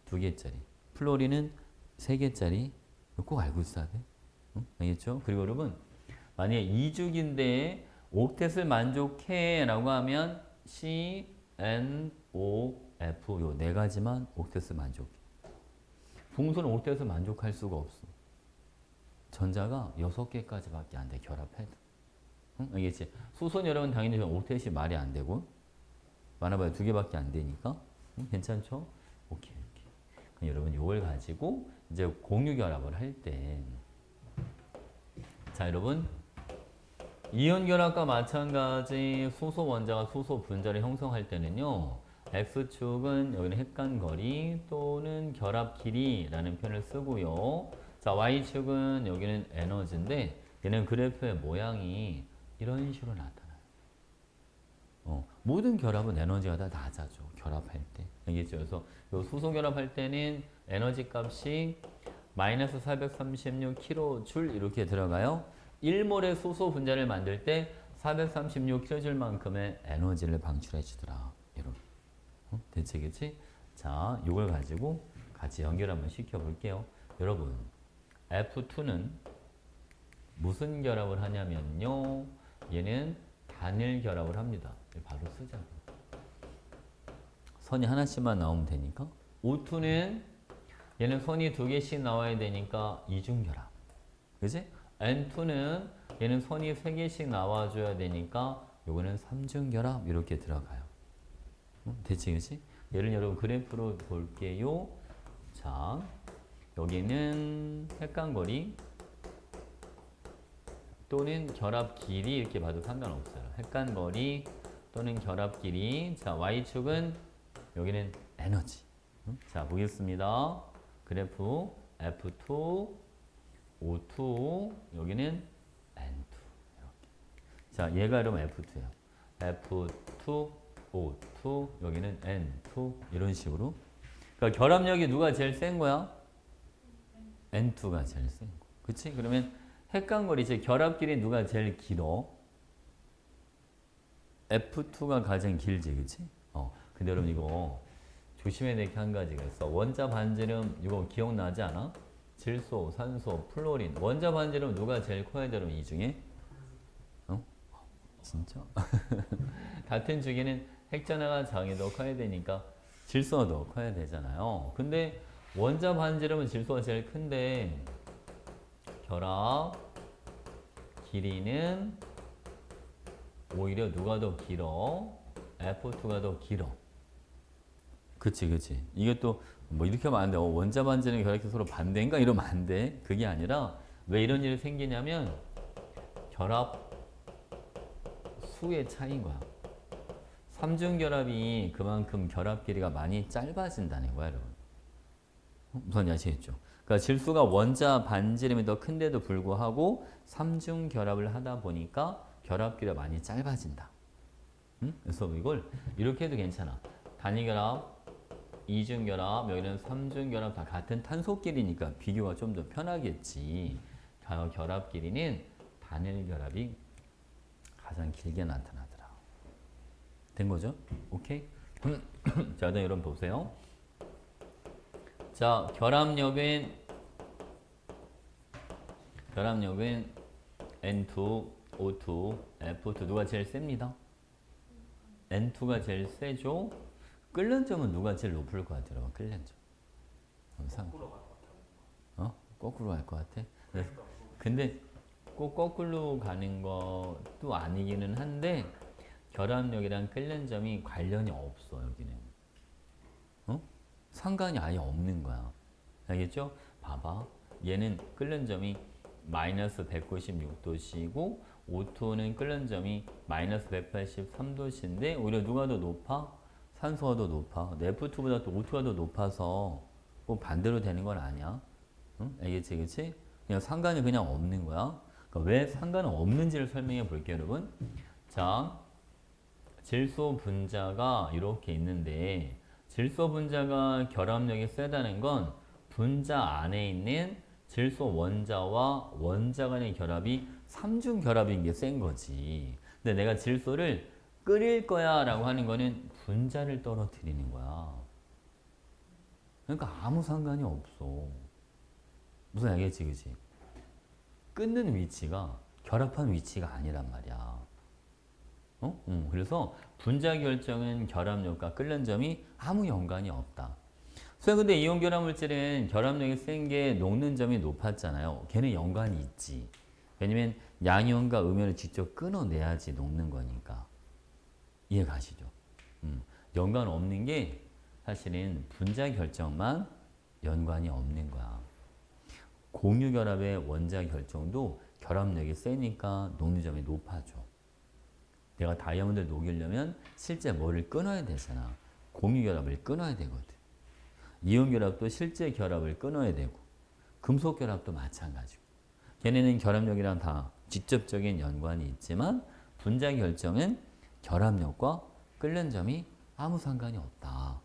A: 2개짜리. 플로린은 3개짜리. 꼭 알고 있어야 돼. 응? 알겠죠? 그리고 여러분 만약에 2주기인데 옥텟을 만족해 라고 하면 C, N, O, F 요 4가지만 옥텟을 만족해. 붕소는 옥텟을 만족할 수가 없어. 전자가 6개까지밖에 안 돼. 결합해도. 응? 알겠지? 수소는 여러분 당연히 옥텟이 말이 안 되고 많아봐야 2개밖에 안 되니까 응? 괜찮죠? 오케이. 그럼 여러분 이걸 가지고 이제 공유 결합을 할 때 자 여러분 이온 결합과 마찬가지 수소 원자가 수소 분자를 형성할 때는요. X축은 여기는 핵간거리 또는 결합 길이라는 표현을 쓰고요. 자, Y축은 여기는 에너지인데 얘는 그래프의 모양이 이런 식으로 나타나요. 모든 결합은 에너지가 다 낮아져. 결합할 때. 알겠죠? 그래서 요 수소 결합할 때는 에너지 값이 마이너스 436kJ 이렇게 들어가요. 1몰의 수소 분자를 만들 때 436kJ만큼의 에너지를 방출해 주더라. 이렇게. 대체겠지? 자, 이걸 가지고 같이 연결 한번 시켜 볼게요. 여러분, F2는 무슨 결합을 하냐면요. 얘는 단일 결합을 합니다. 바로 쓰자. 선이 하나씩만 나오면 되니까. O2는 얘는 선이 두 개씩 나와야 되니까 이중결합. 그지? N2는 얘는 선이 세 개씩 나와줘야 되니까 요거는 삼중결합 이렇게 들어가요. 됐지, 그지? 얘를 여러분 그래프로 볼게요. 자, 여기는 획간거리 또는 결합 길이 이렇게 봐도 상관없어요. 획간거리 또는 결합 길이. 자, Y축은 여기는 에너지. 자, 보겠습니다. 그래프 F2, O2, 여기는 N2. 이렇게. 자, 얘가 그러면 F2예요. F2, O2, 여기는 N2. 이런 식으로. 그러니까 결합력이 누가 제일 센 거야? N2가 제일 센 거. 그치? 그러면 획간거리, 즉 결합길이 누가 제일 길어? F2가 가장 길지, 그치? 근데 여러분 이거 조심해야 될 게 한 가지가 있어. 원자 반지름 이거 기억나지 않아? 질소, 산소, 플로린. 원자 반지름 누가 제일 커야 돼, 여러분 이 중에? 진짜? 같은 주기는 핵전화가 장이 더 커야 되니까 질소가 더 커야 되잖아요. 근데 원자 반지름은 질소가 제일 큰데 결합 길이는 오히려 누가 더 길어? F2가 더 길어. 그치, 그치. 이게 또 뭐 이렇게 하면 안 돼. 원자 반지름 결합이 서로 반대인가? 이러면 안 돼. 그게 아니라 왜 이런 일이 생기냐면 결합 수의 차이인 거야. 삼중결합이 그만큼 결합 길이가 많이 짧아진다는 거야, 여러분. 무슨 아시겠죠? 그러니까 질소가 원자 반지름이 더 큰데도 불구하고 삼중결합을 하다 보니까 결합 길이가 많이 짧아진다. 응? 그래서 이걸 이렇게 해도 괜찮아. 단위결합, 이중결합, 여기는 삼중결합 다 같은 탄소끼리니까 비교가 좀 더 편하겠지. 결합 길이는 단일결합이 가장 길게 나타나더라. 된 거죠? 오케이? 자, 일단 여러분 보세요. 자, 결합력은 N2, O2, F2 누가 제일 셉니다? N2가 제일 세죠? 끓는 점은 누가 제일 높을 것 같아요? 끓는 점.
B: 거꾸로 갈 것 같아요.
A: 거꾸로 갈 것 같아? 근데 꼭 거꾸로 가는 것도 아니기는 한데 결합력이랑 끓는 점이 관련이 없어, 여기는. 상관이 아예 없는 거야. 알겠죠? 봐봐. 얘는 끓는 점이 마이너스 196도씨고 O2는 끓는 점이 마이너스 183도씨인데 오히려 누가 더 높아? 산소가 더 높아. F2보다 또 O2가 더 높아서 뭐 반대로 되는 건 아니야. 응? 알겠지? 그치? 그냥 상관이 그냥 없는 거야. 그러니까 왜 상관은 없는지를 설명해 볼게요, 여러분. 자, 질소 분자가 이렇게 있는데 질소 분자가 결합력이 세다는 건 분자 안에 있는 질소 원자와 원자 간의 결합이 삼중 결합인 게 센 거지. 근데 내가 질소를 끓일 거야 라고 하는 거는 분자를 떨어뜨리는 거야. 그러니까 아무 상관이 없어. 무슨 알겠지, 그치? 끊는 위치가 결합한 위치가 아니란 말이야. 그래서 분자 결정은 결합력과 끓는 점이 아무 연관이 없다. 근데 이온 결합 물질은 결합력이 센 게 녹는 점이 높았잖아요. 걔는 연관이 있지. 왜냐면 양이온과 음이온을 직접 끊어내야지 녹는 거니까. 이해 가시죠? 연관 없는 게 사실은 분자 결정만 연관이 없는 거야. 공유 결합의 원자 결정도 결합력이 세니까 녹는 점이 높아져. 내가 다이아몬드를 녹이려면 실제 뭐를 끊어야 되잖아. 공유 결합을 끊어야 되거든. 이온 결합도 실제 결합을 끊어야 되고 금속 결합도 마찬가지고. 걔네는 결합력이랑 다 직접적인 연관이 있지만 분자 결정은 결합력과 끓는 점이 아무 상관이 없다.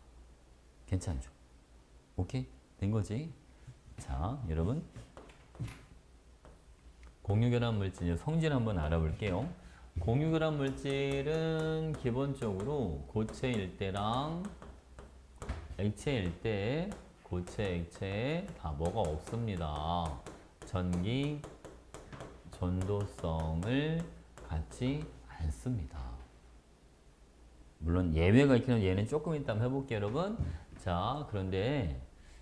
A: 괜찮죠? 오케이? 된 거지? 자, 여러분 공유결합 물질 성질 한번 알아볼게요. 공유결합 물질은 기본적으로 고체일 때랑 액체일 때 고체, 액체 다 뭐가 없습니다. 전기, 전도성을 갖지 않습니다. 물론 예외가 있긴 한데 얘는 조금 이따 한번 해볼게요, 여러분. 자, 그런데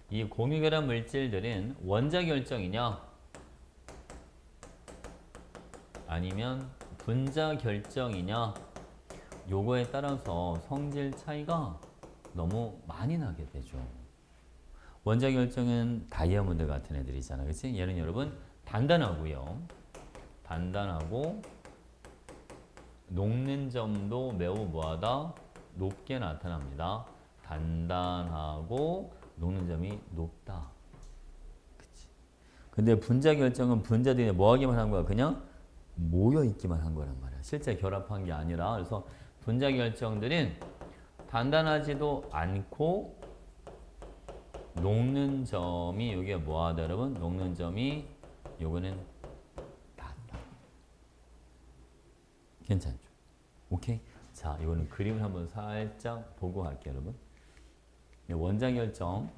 A: 이 공유결합 물질들은 원자 결정이냐 아니면 분자 결정이냐 요거에 따라서 성질 차이가 너무 많이 나게 되죠. 원자 결정은 다이아몬드 같은 애들이잖아, 그치? 얘는 여러분 단단하고요. 단단하고 녹는 점도 매우 뭐하다? 높게 나타납니다. 단단하고 녹는 점이 높다. 그치? 근데 분자 결정은 분자들이 뭐 하기만 한 거야? 그냥 모여 있기만 한 거란 말이야. 실제 결합한 게 아니라. 그래서 분자 결정들은 단단하지도 않고 녹는 점이 이게 뭐하다 여러분? 녹는 점이 요거는 낮다. 괜찮죠? 오케이? 자, 이거는 그림을 한번 살짝 보고 갈게요, 여러분. 원자 결정.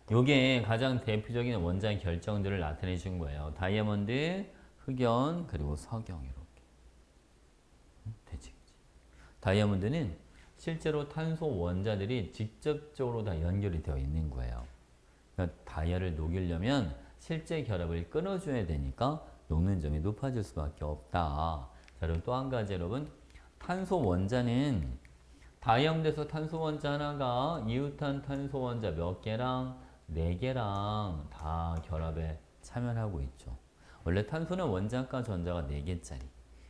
A: 요게 가장 대표적인 원자 결정들을 나타내 준 거예요. 다이아몬드, 흑연, 그리고 석영 이렇게. 되지, 그치? 다이아몬드는 실제로 탄소 원자들이 직접적으로 다 연결이 되어 있는 거예요. 그러니까 다이아를 녹이려면 실제 결합을 끊어줘야 되니까 녹는 점이 높아질 수밖에 없다. 자, 그럼 또 한 가지 여러분. 탄소 원자는 다이아몬드에서 탄소 원자 하나가 이웃한 탄소 원자 몇 개랑 4개랑 다 결합에 참여하고 있죠. 원래 탄소는 원자과 전자가 4개짜리.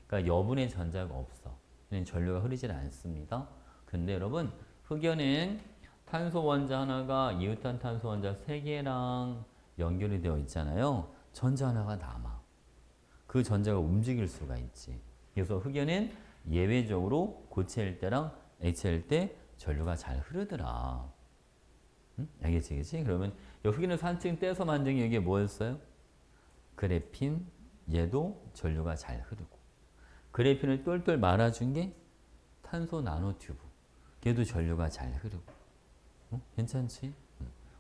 A: 그러니까 여분의 전자가 없어. 전류가 흐르질 않습니다. 근데 여러분 흑연은 탄소 원자 하나가 이웃한 탄소 원자 3개랑 연결이 되어 있잖아요. 전자 하나가 남아. 그 전자가 움직일 수가 있지. 그래서 흑연은 예외적으로 고체일 때랑 액체일 때 전류가 잘 흐르더라. 응? 알겠지, 그치? 그러면 흑연을 산층 떼서 만든 게 이게 뭐였어요? 그래핀, 얘도 전류가 잘 흐르고. 그래핀을 똘똘 말아준 게 탄소 나노튜브. 걔도 전류가 잘 흐르고. 괜찮지?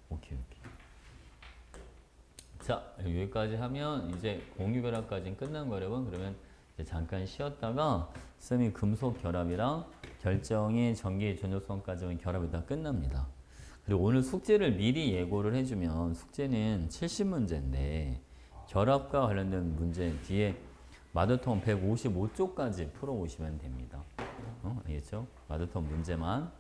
A: 오케이, 오케이. 자, 여기까지 하면 이제 공유결합까지는 끝난 거예요, 여러분. 그러면 이제 잠깐 쉬었다가 쌤이 금속 결합이랑 결정의 전기 전도성까지는 결합이 다 끝납니다. 그리고 오늘 숙제를 미리 예고를 해주면 숙제는 70문제인데 결합과 관련된 문제 뒤에 마더텀 155쪽까지 풀어오시면 됩니다. 알겠죠? 마더텀 문제만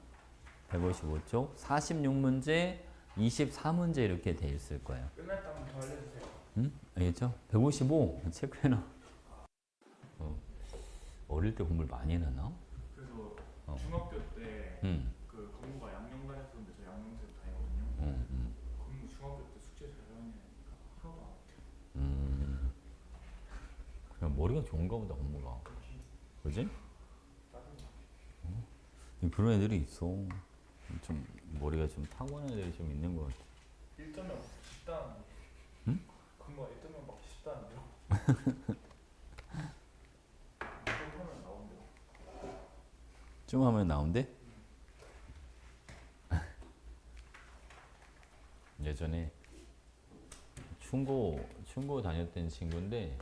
A: 155쪽, 46문제, 24문제 이렇게 돼 있을 거예요.
B: 끝날 때 한번 더 알려주세요.
A: 응? 알겠죠? 155 체크해놔. 어릴 때 공부를 많이 해놨나?
B: 그래서 중학교 때 그 공부가 양녕반 했었는데 저 양녕생 다니거든요. 그럼 중학교 때 숙제 잘하는 애니까 하나도 안 못해요.
A: 그냥 머리가 좋은가 보다 공부가. 그지? 그런 애들이 있어. 좀 머리가 좀 타고난 애들이 좀 있는 것 같아.
B: 1점면 받기 쉽다는데.
A: 응?
B: 공부가 1점면 받기 쉽다는데요. 좀 하면 나온대요.
A: 좀 하면 나온대? 예전에 충고 다녔던 친구인데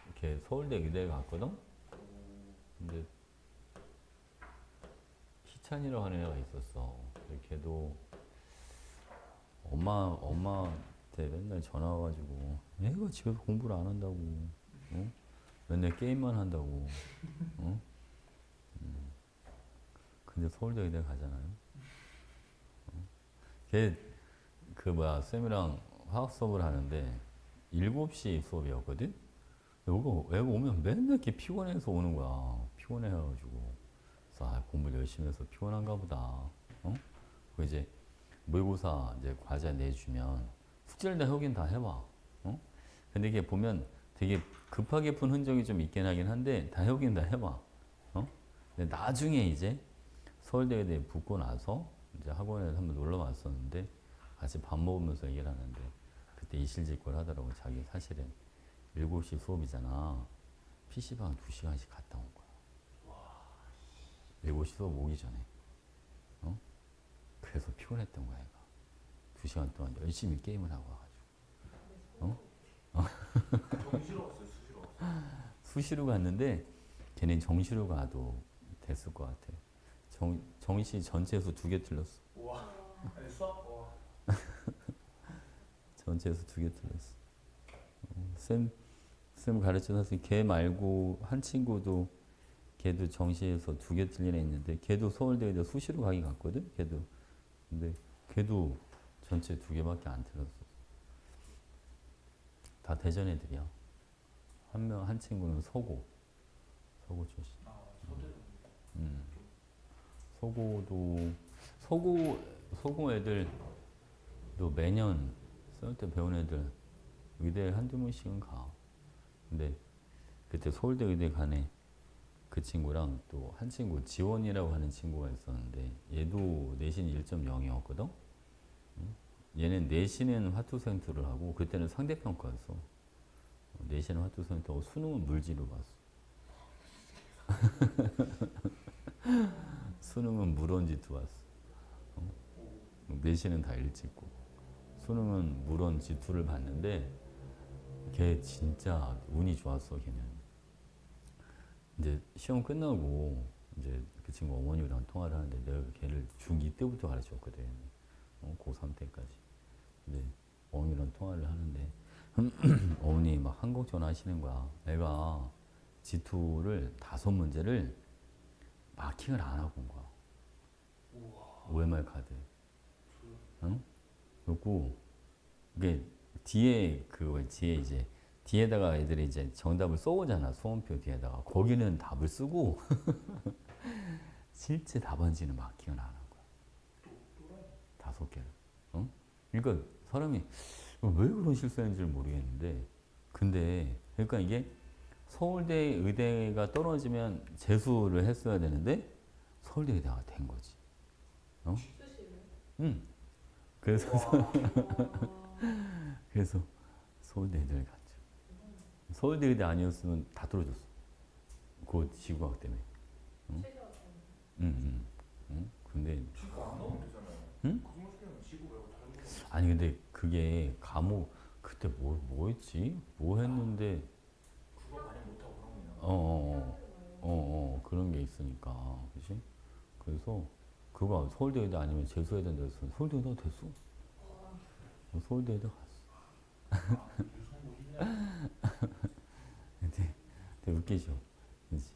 A: 이렇게 서울대 의대에 갔거든? 근데 희찬이라고 하는 애가 있었어. 걔도 엄마한테 맨날 전화 와가지고 얘가 집에서 공부를 안 한다고, 맨날 게임만 한다고, 근데 서울대 의대 가잖아요. 걔 쌤이랑 화학 수업을 하는데 7시 수업이었거든? 애가 오면 맨날 이렇게 피곤해서 오는 거야. 피곤해가지고. 그래서 공부를 열심히 해서 피곤한가 보다. 그 이제 모의고사 이제 과제 내주면 숙제를 다 하긴 다 해봐. 근데 이게 보면 되게 급하게 푼 흔적이 좀 있긴 하긴 한데 다 해오긴 다 해봐. 근데 나중에 이제 서울대에 붙고 나서 이제 학원에 한번 놀러 왔었는데 같이 밥 먹으면서 얘기를 하는데 그때 이실직고를 하더라고. 자기 사실은 7시 수업이잖아. PC방 2시간씩 갔다 온 거야. 7시 수업 오기 전에. 그래서 피곤했던 거야, 얘가. 2시간 동안 열심히 게임을 하고 와가지고.
B: 정시로 갔어요. 수시로 갔어요.
A: 수시로 갔는데 걔는 정시로 가도 됐을 것 같아. 정시 전체에서 2개 틀렸어.
B: 우와. 아니 수학 와.
A: 전체에서 2개 틀렸어. 쌤 가르쳐서 걔 말고 한 친구도 걔도 정시에서 2개 틀린 애 있는데 걔도 서울대에다 수시로 가기 갔거든. 걔도. 근데 걔도 전체 2개밖에 안 틀렸어. 다 대전 애들이야. 한 친구는 서고 출신.
B: 아 서대로.
A: 서고 애들도 매년 썰 때 배운 애들 의대 한두 번씩은 가. 근데 그때 서울대 의대 간에 그 친구랑 또 한 친구 지원이라고 하는 친구가 있었는데 얘도 내신 1.0이었거든. 얘는 내신은 화투센터를 하고 그때는 상대평가였어. 내신은 화투센터고 수능은 물지로 봤어. 수능은 물원지투 봤어. 내신은 다 일찍고 수능은 물원지투를 봤는데 걔 진짜 운이 좋았어. 걔는 이제 시험 끝나고 이제 그 친구 어머니랑 통화를 하는데 내가 걔를 중2 때부터 가르쳤거든. 고3 때까지. 근데 어머니랑 통화를 하는데 어머니 막 한국 전화하시는 거야. 애가 G2를 5문제를 마킹을 안 하고 온 거야. OMR 카드. 응? 그리고 이게 뒤에 이제 뒤에다가 애들이 이제 정답을 써오잖아. 수험표 뒤에다가. 거기는 답을 쓰고 실제 답안지는 마킹을 안 한 거야. 5개를. 응? 그러니까 사람이 왜 그런 실수했는지를 모르겠는데 근데 그러니까 이게 서울대 의대가 떨어지면 재수를 했어야 되는데 서울대 의대가 된 거지. 어?
C: 수시로.
A: 응. 그래서 그래서 서울대 의대를 갔죠. 서울대 의대 아니었으면 다 떨어졌어. 그 지구과학 때문에. 응?
C: 최저.
A: 응? 근데
B: 지구 안 나오면 되잖아요.
A: 응?
B: 그거 시키면 지구 말고 다른 거.
A: 아니 근데 그게 과목 그때 뭐 했지? 뭐 했는데
B: 그거 많이 못하고 그런 거냐.
A: 그런 게 있으니까 그치? 그래서 그거 서울대 의대 아니면 재수해야 된다 했어. 서울대 의대 됐어. 서울대 의대 갔어.
B: 유성무 힘내.
A: 되게 웃기죠. 그치?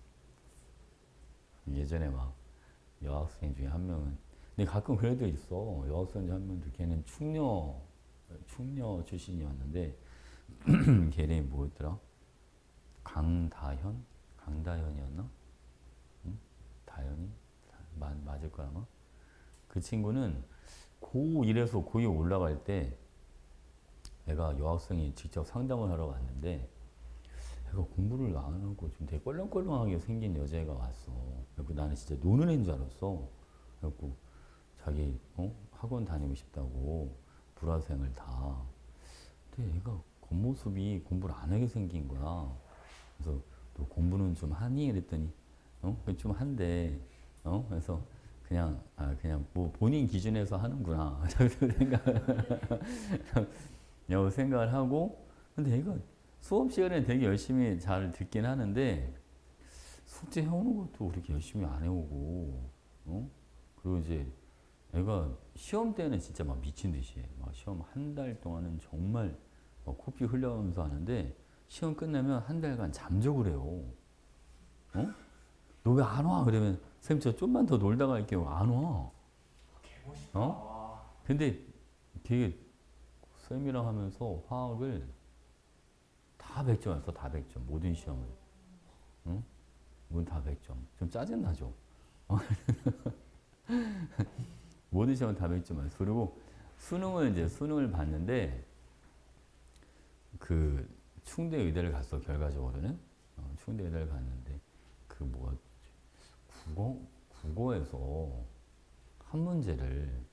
A: 예전에 막 여학생 중에 한 명은 근데 가끔 그런 애도 있어. 여학생 중에 한 명도 걔는 충녀 출신이었는데 걔 이름이 뭐였더라? 강다현이었나? 응? 다현이? 맞을 거야 아마? 그 친구는 고1에서 고2 올라갈 때 애가 여학생이 직접 상담을 하러 왔는데 애가 공부를 안 하고 좀 되게 껄렁껄렁하게 생긴 여자애가 왔어. 그래서 나는 진짜 노는 애인 줄 알았어. 그래갖고 자기 학원 다니고 싶다고 불화생을 다. 근데 애가 겉모습이 공부를 안 하게 생긴 거야. 그래서 너 공부는 좀 하니? 그랬더니 좀 한대. 그래서 그냥 뭐 본인 기준에서 하는구나. 생각을 하고 근데 애가 수업 시간에 되게 열심히 잘 듣긴 하는데 숙제 해오는 것도 그렇게 열심히 안 해오고 그리고 이제 애가 시험 때는 진짜 막 미친 듯이 해. 막 시험 한 달 동안은 정말 막 코피 흘려가면서 하는데 시험 끝나면 한 달간 잠적을 해요. 너 왜 안 와? 그러면 쌤 저 좀만 더 놀다 갈게요. 안 와.
B: 개멋있다.
A: 근데 되게 쌤이랑 하면서 화학을 다 100점 했어. 다 100점. 모든 시험을. 응? 이건 다 100점. 좀 짜증나죠? 모든 시험은 다 100점 했어. 그리고 수능을 봤는데 그 충대 의대를 갔어. 결과적으로는. 충대 의대를 갔는데 국어에서 한 문제를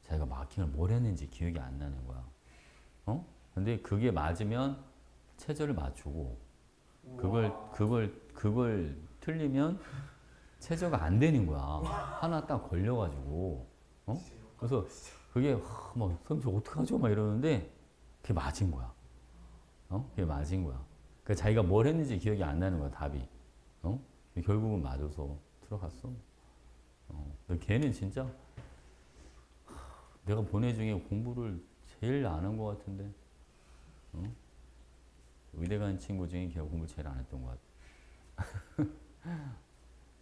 A: 자기가 마킹을 뭘 했는지 기억이 안 나는 거야. 근데 그게 맞으면 최저를 맞추고 그걸 틀리면 최저가 안 되는 거야. 하나 딱 걸려가지고. 그래서 그게 막 선생님 어떡하죠? 막 이러는데 그게 맞은 거야. 그게 맞은 거야. 그러니까 자기가 뭘 했는지 기억이 안 나는 거야, 답이. 어? 결국은 맞아서 들어갔어. 근데 걔는 진짜 내가 본 애 중에 공부를 제일 안 한 것 같은데. 어? 의대 간 친구 중에 걔가 공부 제일 안 했던 것 같아.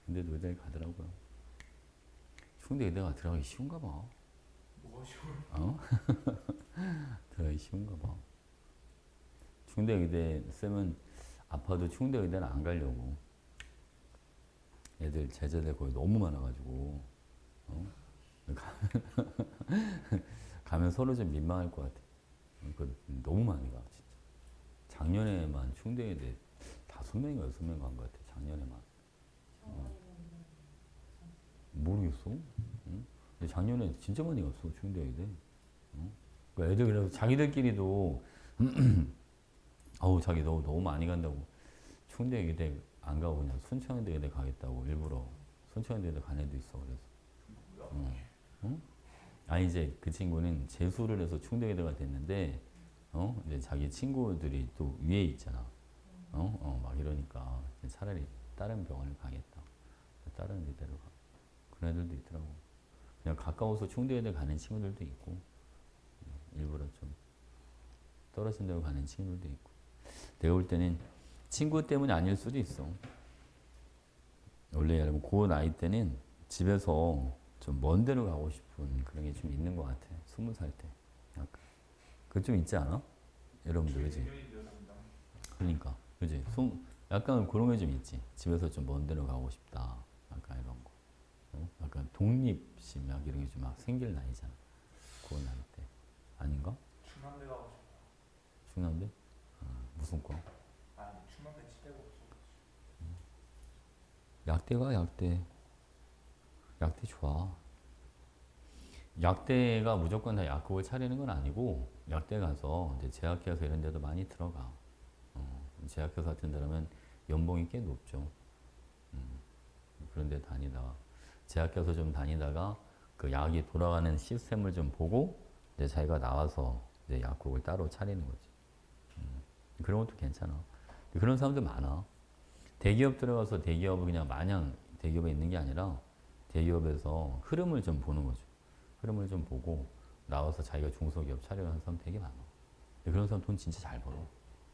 A: 근데도 의대에 가더라고요. 충대 의대가 들어가기 쉬운가 봐.
B: 뭐가 쉬워요?
A: 어? 들어가기 쉬운가 봐. 충대 의대 쌤은 아파도 충대 의대는 안 가려고. 애들 제자들 거기 너무 많아가지고 가면 서로 좀 민망할 것 같아. 너무 많이 가 진짜. 작년에만 충대 의대 5명인가 6명 간 것 같아. 작년에만. 모르겠어. 응? 근데 작년에 진짜 많이 갔어 충대 의대. 그러니까 애들 그래서 자기들끼리도 어우 자기 너무 많이 간다고 충대 의대 안 가고 그냥 순천대 의대 가겠다고 일부러 순천대 의대 간 애도 있어. 그래서 응? 아니 이제 그 친구는 재수를 해서 충대 의대가 됐는데 이제 자기 친구들이 또 위에 있잖아. 막 이러니까 차라리 다른 병원을 가겠다. 다른 의대로 가. 그런 애들도 있더라고. 그냥 가까워서 충대 의대 가는 친구들도 있고 일부러 좀 떨어진 데로 가는 친구들도 있고. 내가 볼 때는 친구 때문이 아닐 수도 있어. 원래 여러분 그 나이 때는 집에서 좀 먼 데로 가고 싶은 그런 게 좀 있는 것 같아. 20살 때. 약간. 그거 좀 있지 않아? 여러분들 그지?
B: 내년이 되었습니다.
A: 그러니까 그지? 약간 그런 게 좀 있지. 집에서 좀 먼 데로 가고 싶다. 약간 이런 거. 약간 독립심 막 이런 게 좀 막 생길 나이잖아. 그 나이 때. 아닌가?
B: 충남대 가고 싶어요.
A: 중요한데? 무슨 과?
B: 아니 충남대 치대가 없어.
A: 약대가 약대. 약대 좋아. 약대가 무조건 다 약국을 차리는 건 아니고 약대 가서 이제 제약회사 이런 데도 많이 들어가. 제약회사 같은 데라면 연봉이 꽤 높죠. 그런 데 다니다가 제약회사 좀 다니다가 그 약이 돌아가는 시스템을 좀 보고 이제 자기가 나와서 이제 약국을 따로 차리는 거지. 그런 것도 괜찮아. 그런 사람들 많아. 대기업 들어가서 대기업을 그냥 마냥 대기업에 있는 게 아니라 대기업에서 흐름을 좀 보는 거죠. 흐름을 좀 보고 나와서 자기가 중소기업 차려가는 사람 되게 많아. 근데 그런 사람 돈 진짜 잘 벌어.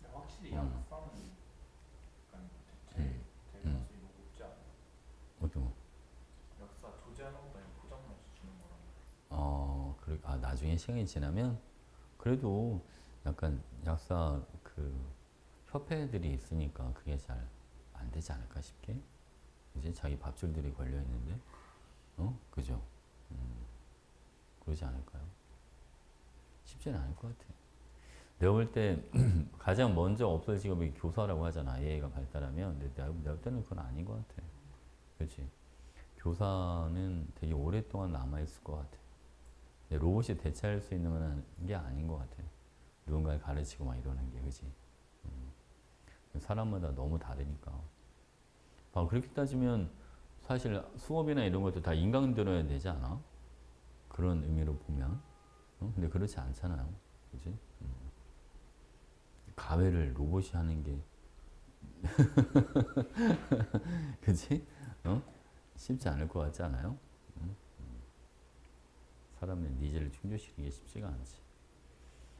B: 근데 확실히 약사는 약간 대가서 이거 높지 않아요?
A: 어떤 거?
B: 약사 조제하는 것도 아니고 포장만 해서 주는 거랑.
A: 나중에 시간이 지나면 그래도 약간 약사 그 협회들이 있으니까 그게 잘 안 되지 않을까 싶게. 이제 자기 밥줄들이 걸려 있는데, 그죠? 그러지 않을까요? 쉽지는 않을 것 같아. 내가 볼 때 가장 먼저 없어질 직업이 교사라고 하잖아. AI가 발달하면. 근데 내가 볼 때는 그건 아닌 것 같아. 그렇지? 교사는 되게 오랫동안 남아있을 것 같아. 근데 로봇이 대체할 수 있는 게 아닌 것 같아. 누군가를 가르치고 막 이러는 게, 그지? 사람마다 너무 다르니까. 그렇게 따지면 사실 수업이나 이런 것도 다 인간 들어야 되지 않아? 그런 의미로 보면. 근데 그렇지 않잖아요. 그지? 가외를 로봇이 하는 게, 그지? 쉽지 않을 것 같지 않아요? 사람의 니즈를 충족시키는 게 쉽지가 않지.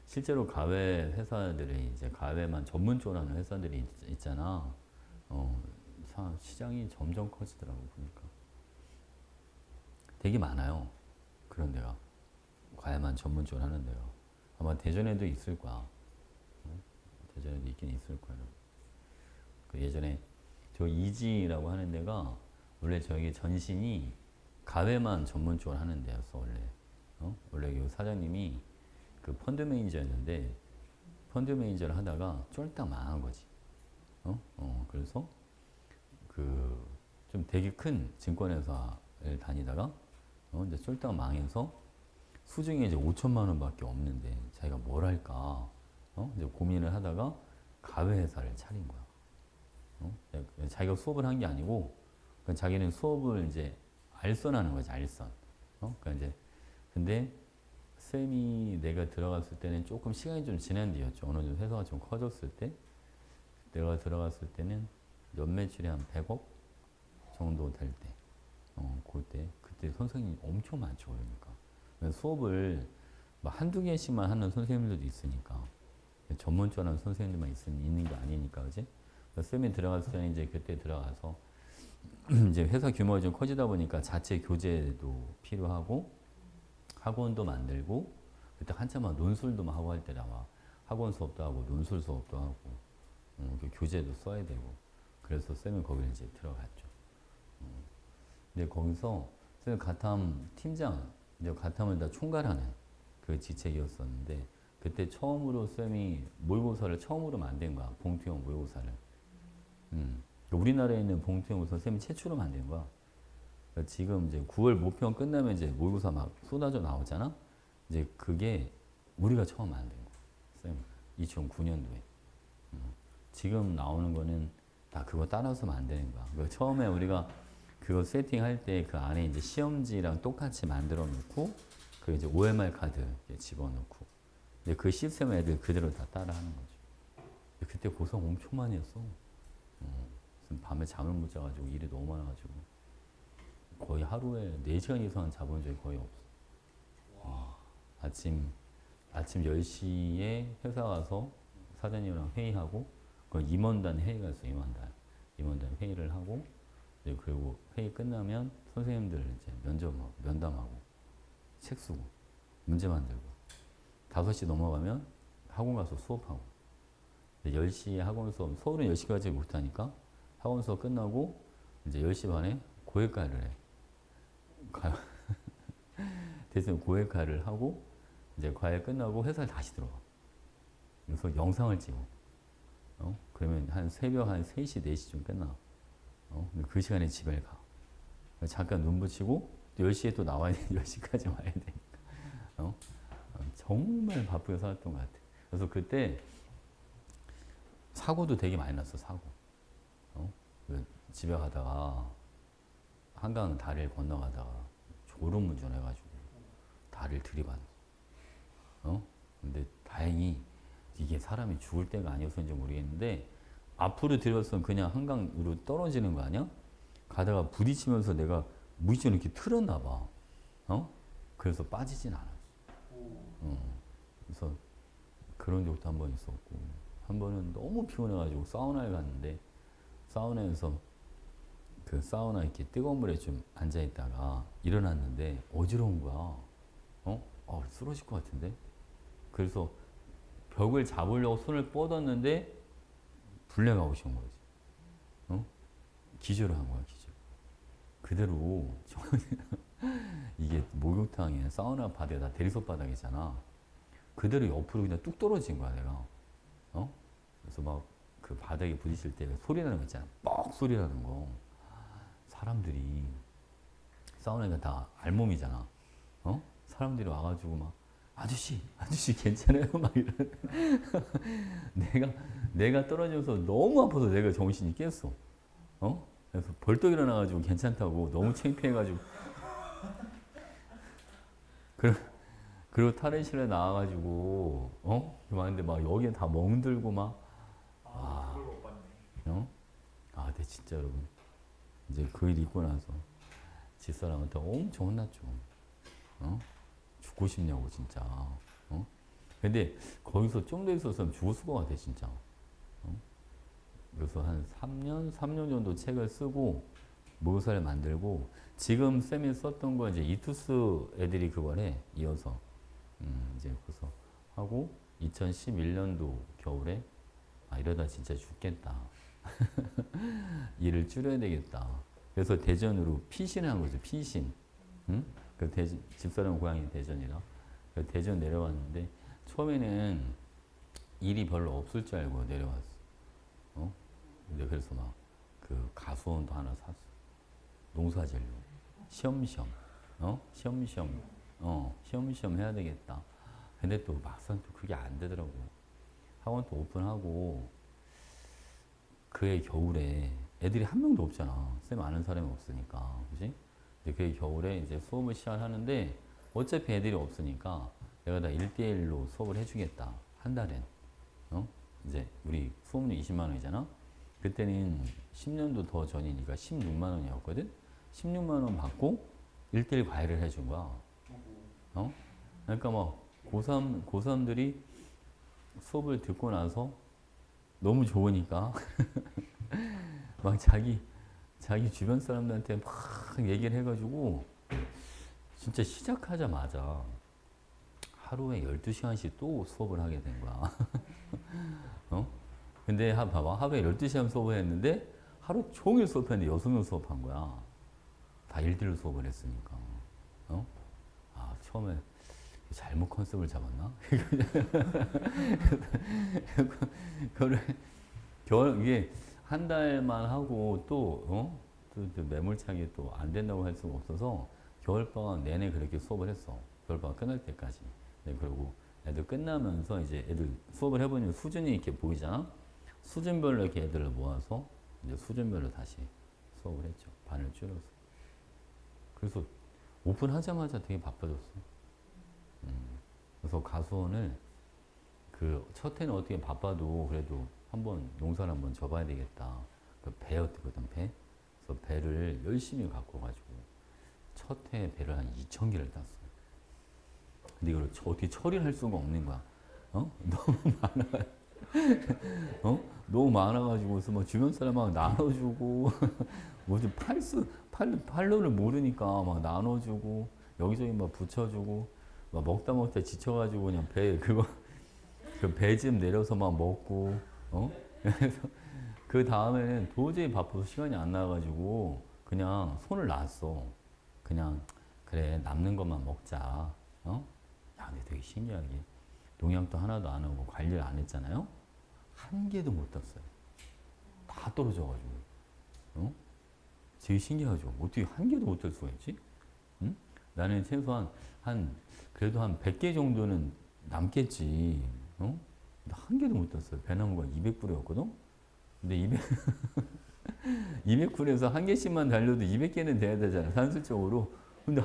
A: 실제로 가외 회사들이 이제 가외만 전문적으로 하는 회사들이 있잖아. 시장이 점점 커지더라고 보니까. 되게 많아요. 그런 데가. 과외만 전문적으로 하는 데가. 아마 대전에도 있을 거야. 대전에도 있긴 있을 거예요. 그 예전에 저 이지라고 하는 데가 원래 저기 전신이 가외만 전문적으로 하는 데였어 원래. 원래 그 사장님이 그 펀드 매니저였는데 펀드 매니저를 하다가 쫄딱 망한 거지. 그래서 그 좀 되게 큰 증권회사를 다니다가 이제 쫄딱 망해서 수중에 이제 5천만 원밖에 없는데 자기가 뭘 할까 이제 고민을 하다가 가외 회사를 차린 거야. 자기가 수업을 한 게 아니고 그러니까 자기는 수업을 이제 알선하는 거지 알선. 그러니까 이제 근데 쌤이 내가 들어갔을 때는 조금 시간이 좀 지난 뒤였죠. 어느 정도 회사가 좀 커졌을 때 내가 들어갔을 때는 연매출이 한 100억 정도 될 때, 그때 선생님이 엄청 많죠. 그러니까 수업을 막 한두 개씩만 하는 선생님들도 있으니까 전문적인 선생님들만 있는 게 아니니까, 그지? 쌤이 들어갔을 때는 이제 그때 들어가서 이제 회사 규모가 좀 커지다 보니까 자체 교재도 필요하고 학원도 만들고, 그때 한참 막 논술도 막 하고 할 때라 막 학원 수업도 하고 논술 수업도 하고 그 교재도 써야 되고, 그래서 쌤은 거기를 이제 들어갔죠. 근데 거기서 쌤 가탐 팀장, 이제 가탐을 다 총괄하는 그 직책이었었는데, 그때 처음으로 쌤이 모의고사를 처음으로 만든 거야. 봉투형 모의고사를. 우리나라에 있는 봉투형 모의고사 쌤이 최초로 만든 거야. 그러니까 지금 이제 9월 모평 끝나면 이제 모의고사 막 쏟아져 나오잖아. 이제 그게 우리가 처음 만든 거야. 쌤 2009년도에. 지금 나오는 거는 다 그거 따라서 만드는 거야. 그러니까 처음에 우리가 그거 세팅할 때 그 안에 이제 시험지랑 똑같이 만들어 놓고, 그 이제 OMR 카드 집어넣고, 이제 그 시스템 애들 그대로 다 따라 하는 거죠. 그때 고생 엄청 많이 했어. 밤에 잠을 못 자가지고 일이 너무 많아가지고 거의 하루에 4시간 이상 자본 적이 거의 없어. 아침 10시에 회사 가서 사장님이랑 회의하고, 그 임원단 회의가 있어. 임원단 회의를 하고, 이제 그리고 회의 끝나면 선생님들 이제 면담하고 책 쓰고 문제 만들고, 5시 넘어가면 학원 가서 수업하고, 10시에 학원 수업, 서울은 10시까지 못하니까 학원 수업 끝나고 이제 10시 반에 고액과를 해. 대신 고액과를 하고, 이제 과외 끝나고 회사에 다시 들어가. 그래서 영상을 찍어. 그러면 한 새벽 한 3시, 4시쯤 끝나. 그 시간에 집에 가. 잠깐 눈 붙이고, 또 10시에 또 나와야 돼. 10시까지 와야 되니까. 정말 바쁘게 살았던 것 같아. 그래서 그때 사고도 되게 많이 났어, 사고. 집에 가다가 한강 다리를 건너가다가 졸음운전 해가지고 다리를 들이받았어. 근데 다행히 이게 사람이 죽을 때가 아니었는지 모르겠는데, 앞으로 들었으면 그냥 한강으로 떨어지는 거 아니야? 가다가 부딪히면서 내가 무의식적으로 이렇게 틀었나 봐. 그래서 빠지진 않았어. 그래서 그런 적도 한 번 있었고, 한 번은 너무 피곤해가지고 사우나에 갔는데, 사우나에서 그 사우나 이렇게 뜨거운 물에 좀 앉아있다가 일어났는데 어지러운 거야. 쓰러질 것 같은데? 그래서 벽을 잡으려고 손을 뻗었는데 불내가 오신 거지. 기절을 한 거야, 기절. 그대로 이게 목욕탕에 사우나 바닥에다 대리석 바닥이잖아. 그대로 옆으로 그냥 뚝 떨어진 거야, 내가. 그래서 막 그 바닥에 부딪힐 때 소리 나는 거 있잖아. 뻑 소리 나는 거. 사람들이, 사우나가 다 알몸이잖아. 사람들이 와가지고 막, 아저씨 괜찮아요? 막 이러는. 내가 떨어져서 너무 아파서 내가 정신이 깼어. 그래서 벌떡 일어나가지고 괜찮다고, 너무 창피해가지고. 그리고 탈의실에 나와가지고, 왔는데 막 여기에 다 멍들고 막,
B: 그걸 못 봤네.
A: 근데 진짜 여러분, 이제 그 일 있고 나서 집사람한테 엄청 혼났죠. 죽고 싶냐고, 진짜. 근데 거기서 좀 더 있었으면 죽었을 것 같아, 진짜. 그래서 한 3년 정도 책을 쓰고 모의고사를 만들고, 지금 쌤이 썼던 거 이제 이투스 애들이 그걸 해, 이어서. 이제 그래서 하고, 2011년도 겨울에 이러다 진짜 죽겠다. 일을 줄여야 되겠다. 그래서 대전으로 피신한 거죠, 피신. 그 집사람 고향이 대전이라. 대전 내려왔는데, 처음에는 일이 별로 없을 줄 알고 내려왔어. 근데 그래서 막 그 가수원도 하나 샀어. 농사진로. 시험시험 해야 되겠다. 근데 또 막상 또 그게 안 되더라고. 학원 또 오픈하고, 그해 겨울에 애들이 한 명도 없잖아. 쌤 아는 사람이 없으니까. 그지? 근데 그해 겨울에 이제 수업을 시작하는데, 어차피 애들이 없으니까 내가 다 1대1로 수업을 해주겠다. 한 달엔. 이제 우리 수업료 20만 원이잖아. 그때는 10년도 더 전이니까 16만 원이었거든. 16만 원 받고 1대1 과외를 해준 거야. 어? 그러니까 막 고3들이 수업을 듣고 나서 너무 좋으니까 막 자기 주변 사람들한테 막 얘기를 해가지고 진짜 시작하자마자 하루에 12시간씩 또 수업을 하게 된 거야. 어? 근데 봐봐. 하루에 12시간 수업을 했는데 하루 종일 수업했는데 6명 수업한 거야. 다 1대1로 수업을 했으니까. 어? 아, 처음에 잘못 컨셉을 잡았나? 이게 한 달만 하고 또 매몰차게 또 안 된다고 할 수가 없어서 겨울방학 내내 그렇게 수업을 했어. 겨울방학 끝날 때까지. 네, 그리고 애들 끝나면서 이제 애들 수업을 해보니 수준이 이렇게 보이잖아? 수준별로 이렇게 애들을 모아서 이제 수준별로 다시 수업을 했죠. 반을 줄여서. 그래서 오픈하자마자 되게 바빠졌어. 그래서 가수원을 그 첫 해는 어떻게 바빠도 그래도 한번 농사를 한번 접어야 되겠다. 그 배였거든, 배. 그래서 배를 열심히 갖고 가지고 첫 해 배를 한 2,000개를 땄어. 근데 이걸 어떻게 처리를 할 수가 없는 거야. 어? 너무 많아. 어? 너무 많아가지고서 막 주변 사람 막 나눠주고 뭐지 팔로를 모르니까 막 나눠주고 여기저기 막 붙여주고 막 먹다 지쳐가지고 그냥 그 배즙 내려서 막 먹고 그래서 그 다음에는 도저히 바빠서 시간이 안 나가지고 그냥 손을 놨어. 그냥 그래 남는 것만 먹자. 야 근데 되게 신기하게 농약도 하나도 안 하고 관리를 안 했잖아요. 한 개도 못 땄어요. 다 떨어져가지고. 되게 신기하죠. 어떻게 한 개도 못 딸 수가 있지? 응? 나는 최소한 그래도 한 100개 정도는 남겠지. 한 개도 못 땄어요. 배나무가 200불이었거든? 근데 200불에서 한 개씩만 달려도 200개는 돼야 되잖아, 산술적으로. 근데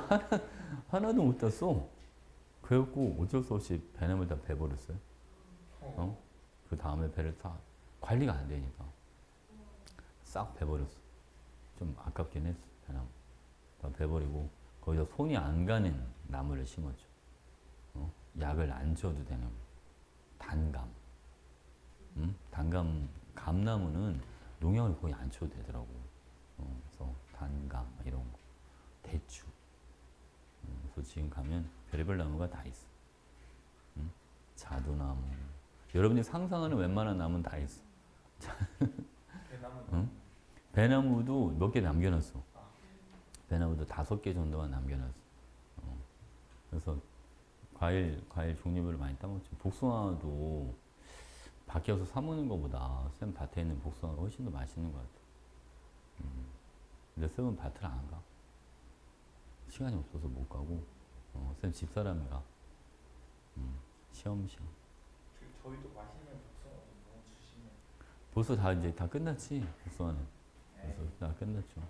A: 하나도 못 땄어. 그래갖고 어쩔 수 없이 배나무를 다 베버렸어요. 그 다음에 배를 다 관리가 안 되니까 싹 베버렸어. 좀 아깝긴 했어, 배나무. 다 베버리고 거기서 손이 안 가는 나무를 심었죠. 약을 안 줘도 되는 단감. 감나무는 농약을 거의 안 쳐도 되더라고. 그래서 단감 이런 거, 대추. 그래서 지금 가면 별의별 나무가 다 있어. 자두나무. 여러분이 상상하는 웬만한 나무는 다 있어.
B: 배나무.
A: 배나무도 몇 개 남겨놨어. 배나무도 5개 정도만 남겨놨어. 그래서 과일 종류별로 많이 따먹죠. 복숭아도 밖에 와서 사 먹는 것보다 쌤 밭에 있는 복숭아가 훨씬 더 맛있는 것 같아. 근데 쌤은 밭을 안 가. 시간이 없어서 못 가고, 쌤 집사람이 가. 시험시험.
B: 저희도 맛있는 복숭아 좀 넣어주시면.
A: 벌써 다 이제 다 끝났지, 복숭아는. 벌써 다 끝났죠.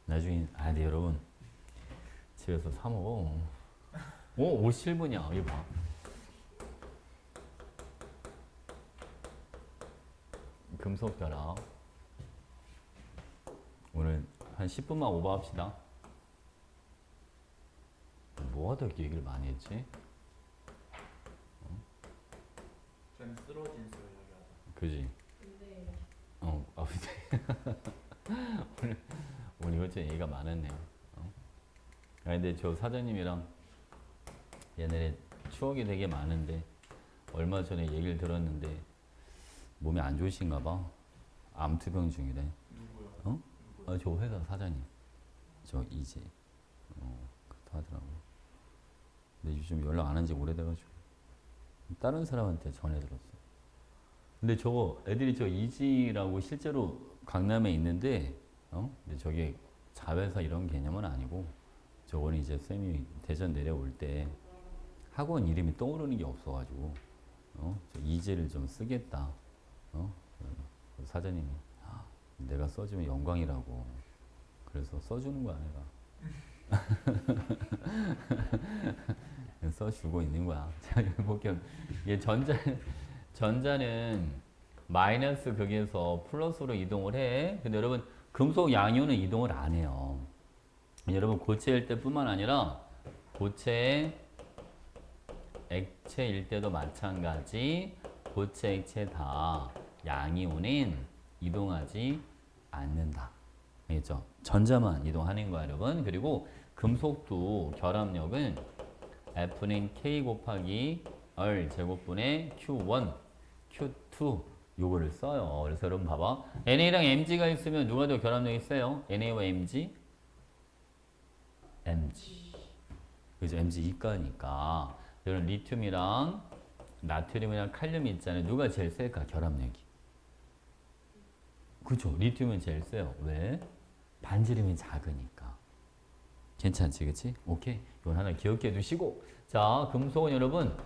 A: 나중에, 근데 여러분, 집에서 사 먹어. 57분이야, 이거 봐. 금속결합. 오늘 한 10분만 오버합시다. 뭐 하다 이렇게 얘기를 많이 했지?
B: 전 쓰러진 소 이야기하다.
A: 그지?
C: 근데
A: 오늘 이것 좀 얘기가 많았네요. 근데 저 사장님이랑 옛날에 추억이 되게 많은데 얼마 전에 얘기를 들었는데 몸이 안 좋으신가 봐. 암투병 중이래.
B: 누구요?
A: 저 회사 사장님. 저 이제. 그렇다 하더라고요. 근데 요즘 연락 안 한 지 오래돼가지고. 다른 사람한테 전해 들었어. 근데 애들이 저 이지라고 실제로 강남에 있는데, 근데 저게 자회사 이런 개념은 아니고, 저거는 이제 쌤이 대전 내려올 때 학원 이름이 떠오르는 게 없어가지고, 저 이지를 좀 쓰겠다. 사장님이 내가 써주면 영광이라고. 그래서 써주는 거야, 내가. 써주고 있는 거야. 자, 여기 볼게요. 이게 전자는 마이너스 극에서 플러스로 이동을 해. 근데 여러분, 금속 양이온은 이동을 안 해요. 여러분, 고체일 때뿐만 아니라 고체, 액체일 때도 마찬가지. 고체, 액체 다 양이온은 이동하지 않는다. 알겠죠? 전자만 이동하는 거야, 여러분. 그리고 금속도 결합력은 F는 K 곱하기 R 제곱분의 Q1, Q2 요거를 써요. 그래서 여러분 봐봐. NA랑 MG가 있으면 누가 더 결합력이 세요? NA와 MG? MG. 그죠? MG 이가니까. 이런 리튬이랑 나트륨이랑 칼륨이 있잖아요. 누가 제일 셀까? 결합력이. 그죠? 리튬은 제일 세요. 왜? 반지름이 작으니까. 괜찮지, 그치? 오케이. 이건 하나 기억해 두시고. 자, 금속은 여러분,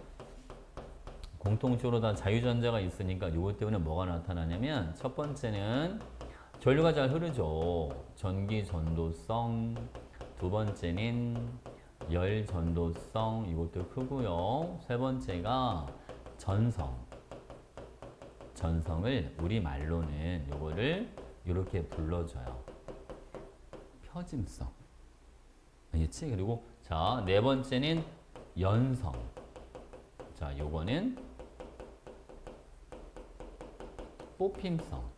A: 공통적으로 다 자유전자가 있으니까 이것 때문에 뭐가 나타나냐면, 첫 번째는 전류가 잘 흐르죠. 전기 전도성. 두 번째는 열 전도성. 이것도 크고요. 세 번째가 전성. 전성을 우리 말로는 요거를 이렇게 불러줘요. 표짐성. 알겠지? 그리고 자, 네 번째는 연성. 자, 요거는 뽑힘성.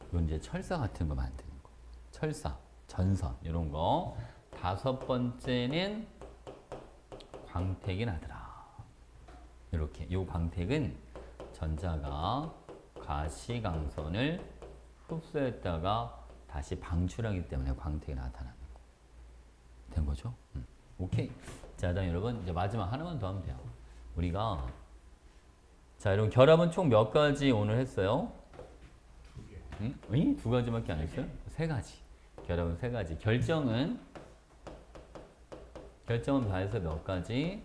A: 이건 이제 철사 같은 거 만드는 거. 철사, 전선 이런 거. 다섯 번째는 광택이 나더라. 이렇게 요 광택은 전자가 가시광선을 흡수했다가 다시 방출하기 때문에 광택이 나타나는 거. 된 거죠? 오케이. 자, 다음 여러분 이제 마지막 하나만 더 하면 돼요. 우리가 자, 여러분 결합은 총 몇 가지 오늘 했어요? 두 개. 응? 두 가지밖에 안 했어요? 세 가지. 결합은 세 가지. 결정은 다 해서 몇 가지?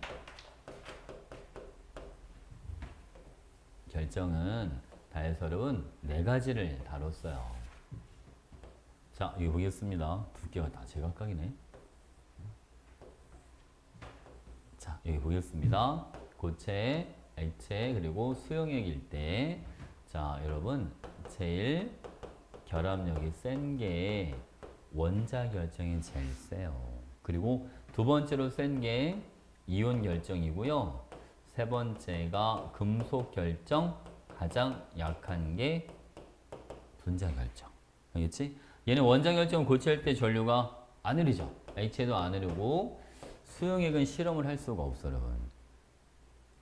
A: 결정은 다 해서 여러분 네 가지를 다뤘어요. 자, 여기 보겠습니다. 두께가 다 제각각이네. 자, 여기 보겠습니다. 고체, 액체, 그리고 수용액일 때. 자, 여러분 제일 결합력이 센 게 원자 결정이 제일 세요. 그리고 두 번째로 센 게 이온 결정이고요. 세 번째가 금속 결정, 가장 약한 게 분자 결정. 알겠지? 얘는 원자 결정은 고체할 때 전류가 안 흐르죠. 액체도 안 흐르고 수용액은 실험을 할 수가 없어, 여러분.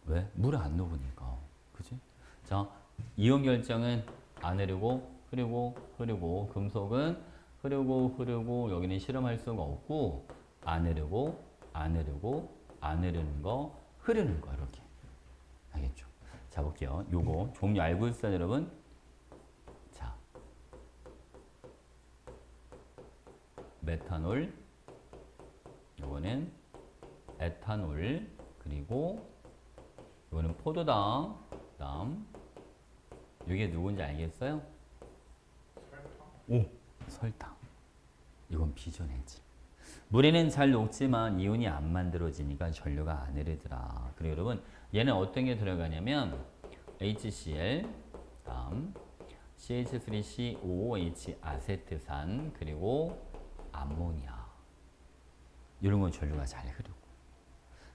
A: 왜? 물에 안 녹으니까. 그치? 자, 이온 결정은 안 흐르고 금속은 흐르고 여기는 실험할 수가 없고 안 흐르는 거 흐르는 거 이렇게. 알겠죠? 자, 볼게요. 요거 종류 알고 있어요, 여러분? 자, 메탄올, 요거는 에탄올, 그리고 요거는 포도당, 그다음 이게 누군지 알겠어요? 오, 설탕. 이건 비전해지. 물에는 잘 녹지만 이온이 안 만들어지니까 전류가 안 흐르더라. 그리고 여러분 얘는 어떤 게 들어가냐면 HCl, 다음 CH3COOH 아세트산, 그리고 암모니아. 이런 건 전류가 잘 흐르고.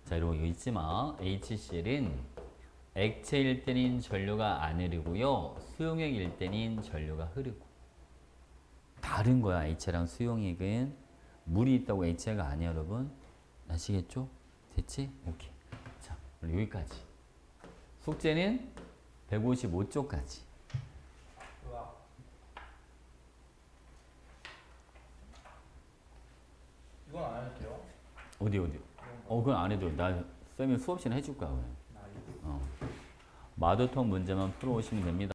A: 자, 여러분 이거 잊지 마. HCl은 액체일 때는 전류가 안 흐르고요. 수용액일 때는 전류가 흐르고. 다른 거야. 액체랑 수용액은. 물이 있다고 액체가 아니야, 여러분. 아시겠죠? 됐지? 오케이. 자, 여기까지. 숙제는 155쪽까지.
B: 이건 안 해도 돼요?
A: 어디? 그건 안 해도. 나 쌤이 수업 시간에 해줄 거야, 오늘. 마더통 문제만 풀어오시면 됩니다.